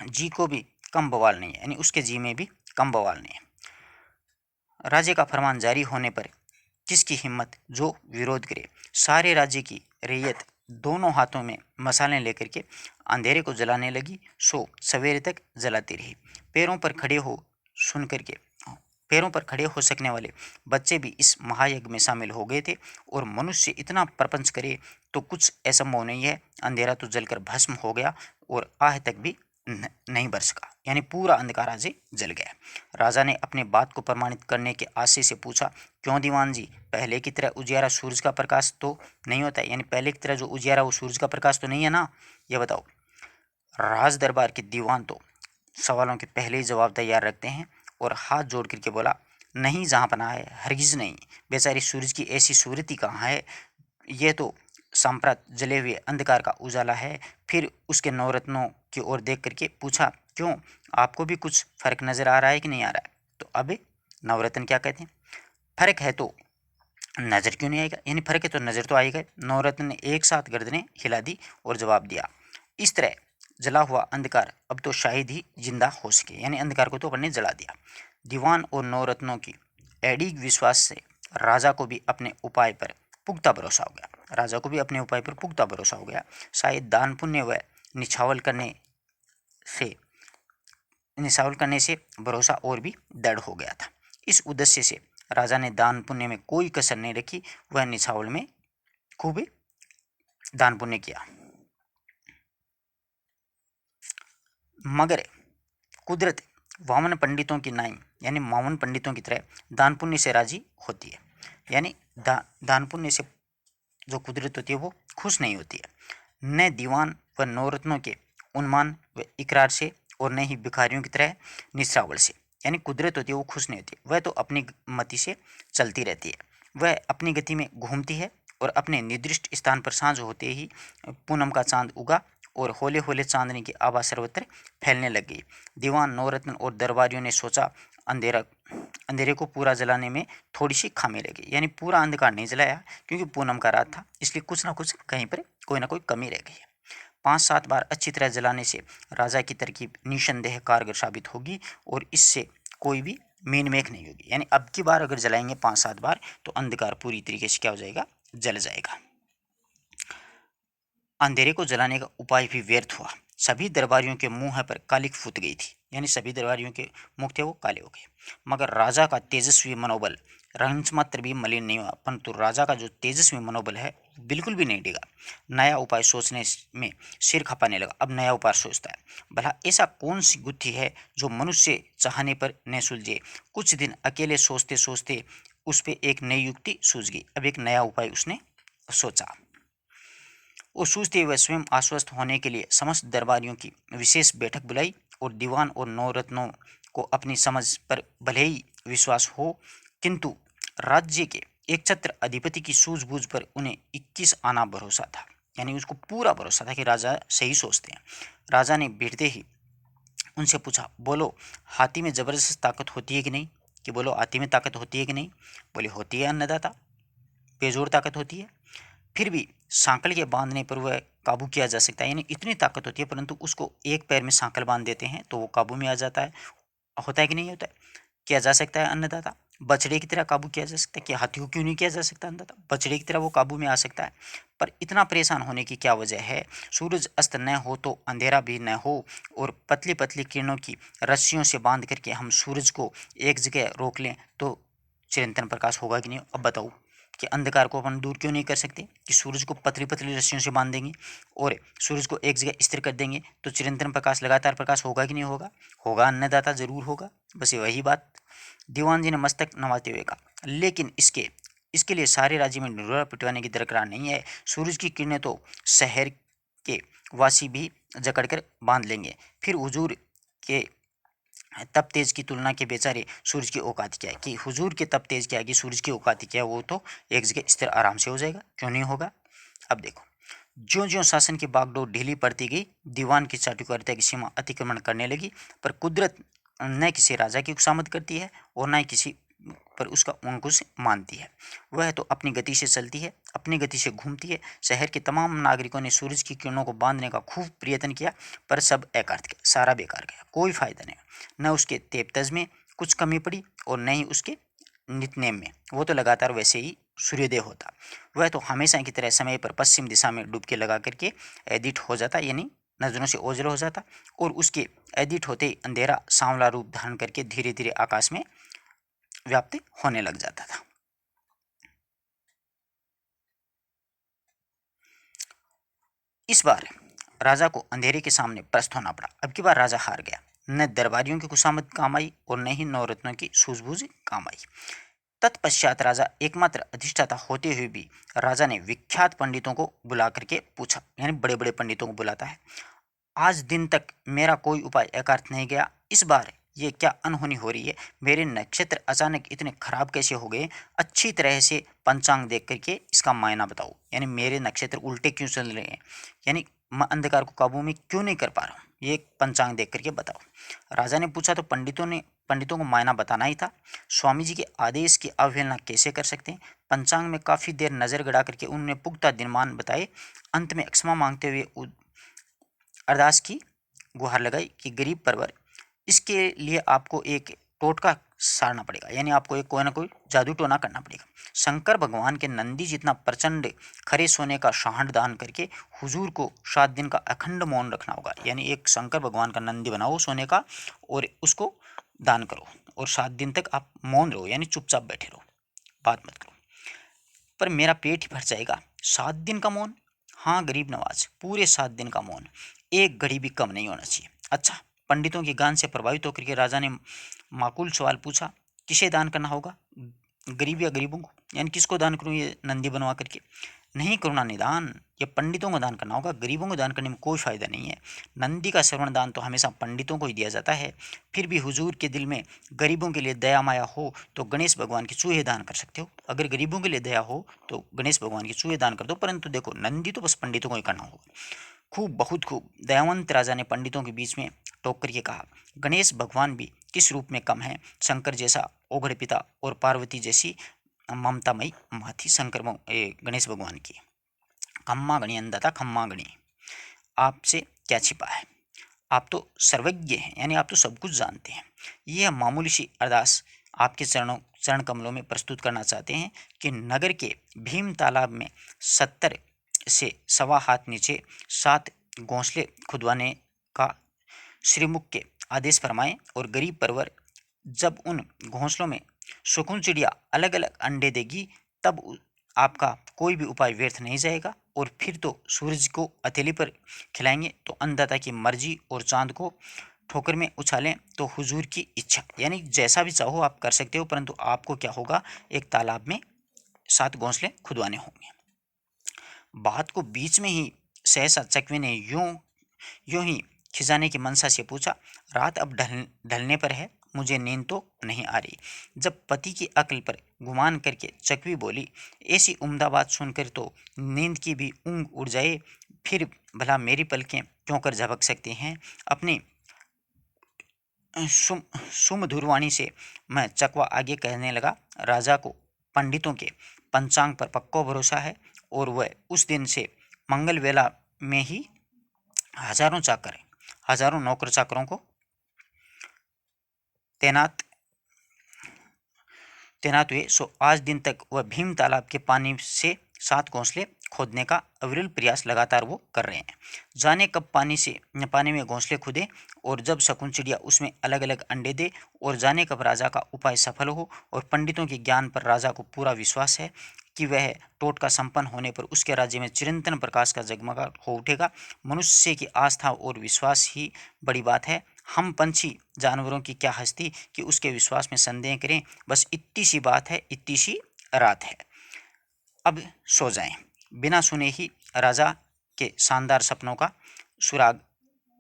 जी को भी कम बवाल नहीं है, यानी उसके जी में भी कम बवाल नहीं है। राज्य का फरमान जारी होने पर किसकी हिम्मत जो विरोध करे। सारे राज्य की रैयत दोनों हाथों में मसाले लेकर के अंधेरे को जलाने लगी, सो सवेरे तक जलाती रही। पैरों पर खड़े हो सुन करके पैरों पर खड़े हो सकने वाले बच्चे भी इस महायज्ञ में शामिल हो गए थे, और मनुष्य इतना प्रपंच करे तो कुछ असंभव नहीं है। अंधेरा तो जलकर भस्म हो गया और आह तक भी नहीं बर सका, यानी पूरा अंधकार आज जल गया। राजा ने अपने बात को प्रमाणित करने के आशय से पूछा, क्यों दीवान जी, पहले की तरह उजियारा सूरज का प्रकाश तो नहीं होता है, यानी पहले की तरह जो उजियारा वो सूरज का प्रकाश तो नहीं है ना, ये बताओ। राज दरबार के दीवान तो सवालों के पहले ही जवाब तैयार रखते हैं, और हाथ जोड़ करके बोला, नहीं जहाँ पना है, हरगिज नहीं। बेचारी सूरज की ऐसी सूरत ही कहाँ है, यह तो सांप्रत जले हुए अंधकार का उजाला है। फिर उसके नवरत्नों की ओर देख करके पूछा, क्यों, आपको भी कुछ फर्क नजर आ रहा है कि नहीं आ रहा है। तो अब नवरत्न क्या कहते हैं, फर्क है तो नजर क्यों नहीं आएगा, यानी फर्क है तो नजर तो आएगा। नवरत्न ने एक साथ गर्दनें हिला दी और जवाब दिया, इस तरह जला हुआ अंधकार अब तो शायद ही जिंदा हो सके, यानी अंधकार को तो अपन ने जला दिया। दीवान और नवरत्नों की अड़िग विश्वास से राजा को भी अपने उपाय पर पुख्ता भरोसा हो गया। राजा को भी अपने उपाय पर पुख्ता भरोसा हो गया। शायद दान पुण्य व निछावर करने से भरोसा और भी दृढ़ हो गया था। इस उद्देश्य से राजा ने दान पुण्य में कोई कसर नहीं रखी। वह निछावर में खूब दान पुण्य किया। मगर कुदरत वामन पंडितों की नाई यानी मावन पंडितों की तरह दान पुण्य से राजी होती है। यानी दान पुण्य से जो कुदरत होती है वो खुश नहीं होती है। न दीवान व नौरत्नों के उन्मान व इकरार से और न ही भिखारियों की तरह निस्रावल से। यानी कुदरत होती है वो खुश नहीं होती, वह तो अपनी मति से चलती रहती है। वह अपनी गति में घूमती है और अपने निर्दिष्ट स्थान पर सांझ होते ही पूनम का चांद उगा और होले होले चांदनी की आभा सर्वत्र फैलने लग गई। दीवान नौरत्न और दरबारियों ने सोचा अंधेरे को पूरा जलाने में थोड़ी सी खामी रह गई। यानी पूरा अंधकार नहीं जलाया क्योंकि पूनम का रात था, इसलिए कुछ ना कुछ कहीं पर कोई ना कोई कमी रह गई है। 5-7 बार अच्छी तरह जलाने से राजा की तरकीब निसंदेह कारगर साबित होगी और इससे कोई भी मेन मेख नहीं होगी। यानी अब की बार अगर जलाएंगे 5-7 बार तो अंधकार पूरी तरीके से क्या हो जाएगा, जल जाएगा। अंधेरे को जलाने का उपाय भी व्यर्थ हुआ। सभी दरबारियों के मुंह पर कालिक फूट गई थी। यानी सभी दरबारियों के मुख थे वो काले हो गए। मगर राजा का तेजस्वी मनोबल रंच मात्र भी मलिन नहीं हुआ, परंतु राजा का जो तेजस्वी मनोबल है बिल्कुल भी नहीं डिगा। नया उपाय सोचने में सिर खपाने लगा। अब नया उपाय सोचता है, भला ऐसा कौन सी गुत्थी है जो मनुष्य चाहने पर न सुलझे। कुछ दिन अकेले सोचते सोचते उस पर एक नई युक्ति सूझ गई। अब एक नया उपाय उसने सोचा। वो सूझते हुए स्वयं आश्वस्त होने के लिए समस्त दरबारियों की विशेष बैठक बुलाई और दीवान और नौरत्नों को अपनी समझ पर भले ही विश्वास हो, किंतु राज्य के एक छत्र अधिपति की सूझबूझ पर उन्हें 21 आना भरोसा था। यानी उसको पूरा भरोसा था कि राजा सही सोचते हैं। राजा ने बैठते ही उनसे पूछा, बोलो हाथी में जबरदस्त ताकत होती है कि नहीं। कि बोलो हाथी में ताकत होती है कि नहीं। बोले होती है अन्नदाता, बेजोड़ ताकत होती है। फिर भी सांकल के बांधने पर वह काबू किया जा सकता है। यानी इतनी ताकत होती है, परंतु उसको एक पैर में सांकल बांध देते हैं तो वो काबू में आ जाता है। होता है कि नहीं होता है, किया जा सकता है अन्नदाता। बछड़े की तरह काबू किया जा सकता है। कि हाथी को क्यों नहीं किया जा सकता अन्नदाता, बछड़े की तरह वो काबू में आ सकता है। पर इतना परेशान होने की क्या वजह है। सूरज अस्त न हो तो अंधेरा भी न हो और पतली पतली किरणों की रस्सियों से बांध करके हम सूरज को एक जगह रोक लें तो चिरंतन प्रकाश होगा कि नहीं। अब बताओ कि अंधकार को अपन दूर क्यों नहीं कर सकते। कि सूरज को पतली पतली रस्सियों से बांध देंगे और सूरज को एक जगह स्थिर कर देंगे तो चिरंतन प्रकाश लगातार प्रकाश होगा कि नहीं होगा। होगा, अन्नदाता जरूर होगा। बस ये वही बात दीवान जी ने मस्तक नवाते हुए कहा। लेकिन इसके लिए सारे राज्य में ढिंढोरा पिटवाने की दरकार नहीं है। सूरज की किरणें तो शहर के वासी भी जकड़ कर बांध लेंगे। फिर हुजूर के तब तेज की तुलना के बेचारे सूरज की औकात क्या है। कि हुजूर के तब तेज क्या है कि सूरज की औकात क्या है, वो तो एक जगह स्थिर आराम से हो जाएगा, क्यों नहीं होगा। अब देखो, ज्यों ज्यों शासन की बागडोर ढीली पड़ती गई दीवान की चाटुकारिता की सीमा अतिक्रमण करने लगी। पर कुदरत न किसी राजा की खुशामद करती है और न ही किसी पर उसका अंकुश मानती है। वह तो अपनी गति से चलती है, अपनी गति से घूमती है। शहर के तमाम नागरिकों ने सूरज की किरणों को बांधने का खूब प्रयत्न किया, पर सब अकार्थ गया, सारा बेकार गया, कोई फायदा नहीं। न उसके तेज में कुछ कमी पड़ी और न ही उसके नितनेम में, वो तो लगातार वैसे ही सूर्योदय होता। वह तो हमेशा की तरह समय पर पश्चिम दिशा में डुबकी लगा करके एडिट हो जाता, यानी नजरों से ओझल हो जाता और उसके एडिट होते ही अंधेरा सांवला रूप धारण करके धीरे धीरे आकाश में व्याप्त होने लग जाता था। इस बार राजा को अंधेरे के सामने प्रस्त होना पड़ा। अब की बार राजा हार गया। न दरबारियों की खुशामद काम आई और न ही नवरत्नों की सूझबूझ काम आई। तत्पश्चात राजा एकमात्र अधिष्ठाता होते हुए भी राजा ने विख्यात पंडितों को बुला करके पूछा। यानी बड़े बड़े पंडितों को बुलाता है, आज दिन तक मेरा कोई उपाय अकार्थ नहीं गया, इस बार ये क्या अनहोनी हो रही है। मेरे नक्षत्र अचानक इतने खराब कैसे हो गए। अच्छी तरह से पंचांग देख करके इसका मायना बताओ। यानी मेरे नक्षत्र उल्टे क्यों चल रहे हैं, यानी मैं अंधकार को काबू में क्यों नहीं कर पा रहा हूँ, ये एक पंचांग देख करके बताओ। राजा ने पूछा तो पंडितों को मायना बताना ही था। स्वामी जी के आदेश की अवहेलना कैसे कर सकते हैं। पंचांग में काफ़ी देर नज़र गड़ा करके उन्होंने पुख्ता दिनमान बताए। अंत में क्षमा मांगते हुए अरदास की गुहार लगाई कि गरीब परवर, इसके लिए आपको एक टोटका सारना पड़ेगा, यानी आपको एक कोई ना कोई जादू टोना करना पड़ेगा। शंकर भगवान के नंदी जितना प्रचंड खरे सोने का सांड दान करके हुजूर को 7 दिन का अखंड मौन रखना होगा। यानी एक शंकर भगवान का नंदी बनाओ सोने का और उसको दान करो और 7 दिन तक आप मौन रहो, यानी चुपचाप बैठे रहो, बात मत करो। पर मेरा पेट ही भर जाएगा, 7 दिन का मौन? हाँ गरीब नवाज, पूरे 7 दिन का मौन, एक घड़ी भी कम नहीं होना चाहिए। अच्छा, पंडितों की गान से प्रभावित होकर के राजा ने माकूल सवाल पूछा, किसे दान करना होगा, गरीब या गरीबों को? यानी किसको दान करूं ये नंदी बनवा करके? नहीं करुणा निदान, ये पंडितों को दान करना होगा, गरीबों को दान करने में कोई फायदा नहीं है। नंदी का श्रवण दान तो हमेशा पंडितों को ही दिया जाता है। फिर भी हुजूर के दिल में गरीबों के लिए दया माया हो तो गणेश भगवान के चूहे दान कर सकते हो। अगर गरीबों के लिए दया हो तो गणेश भगवान के चूहे दान कर दो, परंतु देखो नंदी तो बस पंडितों को ही करना होगा। खूब बहुत खूब दयावंत राजा ने पंडितों के बीच में टोक करके कहा, गणेश भगवान भी किस रूप में कम है, शंकर जैसा ओघड़ पिता और पार्वती जैसी ममतामयी माँ थी गणेश भगवान की। खम्मा गणी अंधता खम्मा गणी, आपसे क्या छिपा है, आप तो सर्वज्ञ हैं, यानी आप तो सब कुछ जानते हैं। यह मामूली सी अरदास आपके चरण कमलों में प्रस्तुत करना चाहते हैं कि नगर के भीम तालाब में 70 से सवा हाथ नीचे 7 घोंसले खुदवाने का श्रीमुख के आदेश फरमाएं और गरीब परवर जब उन घोंसलों में शकुन चिड़िया अलग अलग अंडे देगी तब आपका कोई भी उपाय व्यर्थ नहीं जाएगा। और फिर तो सूरज को हथेली पर खिलाएंगे तो अन्नदाता की मर्जी और चांद को ठोकर में उछालें तो हुजूर की इच्छा, यानी जैसा भी चाहो आप कर सकते हो, परंतु आपको क्या होगा, एक तालाब में 7 घोंसले खुदवाने होंगे। बात को बीच में ही सहसा चकवे ने यूं ही खिजाने की मनसा से पूछा, रात अब ढलने पर है, मुझे नींद तो नहीं आ रही। जब पति की अक्ल पर गुमान करके चकवी बोली, ऐसी उम्दा बात सुनकर तो नींद की भी ऊँग उड़ जाए, फिर भला मेरी पलकें क्यों कर झपक सकती हैं। अपनी सुमधुर वाणी से मैं चकवा आगे कहने लगा, राजा को पंडितों के पंचांग पर पक्का भरोसा है और वह उस दिन से मंगल वेला में ही हजारों नौकर चाकरों को तैनात तैनात हुए। सो आज दिन तक वह भीम तालाब के पानी से 7 घोंसले खोदने का अविरल प्रयास लगातार वो कर रहे हैं। जाने कब पानी में घोंसले खुदे और जब शकुन चिड़िया उसमें अलग अलग अंडे दे, और जाने कब राजा का उपाय सफल हो। और पंडितों के ज्ञान पर राजा को पूरा विश्वास है कि वह टोटका संपन्न होने पर उसके राज्य में चिरंतन प्रकाश का जगमगा हो उठेगा। मनुष्य की आस्था और विश्वास ही बड़ी बात है। हम पंछी जानवरों की क्या हस्ती कि उसके विश्वास में संदेह करें। बस इतनी सी बात है, इतनी सी रात है, अब सो जाएं। बिना सुने ही राजा के शानदार सपनों का सुराग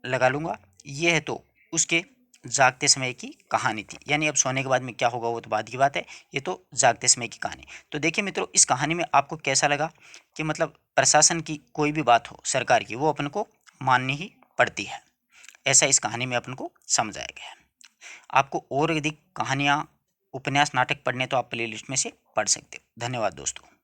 लगा लूँगा। यह तो उसके जागते समय की कहानी थी, यानी अब सोने के बाद में क्या होगा वो तो बाद की बात है, ये तो जागते समय की कहानी। तो देखिए मित्रों, इस कहानी में आपको कैसा लगा कि मतलब प्रशासन की कोई भी बात हो सरकार की, वो अपन को माननी ही पड़ती है, ऐसा इस कहानी में अपन को समझाया गया है। आपको और अधिक कहानियाँ, उपन्यास, नाटक पढ़ने तो आप प्लेलिस्ट में से पढ़ सकते हो। धन्यवाद दोस्तों।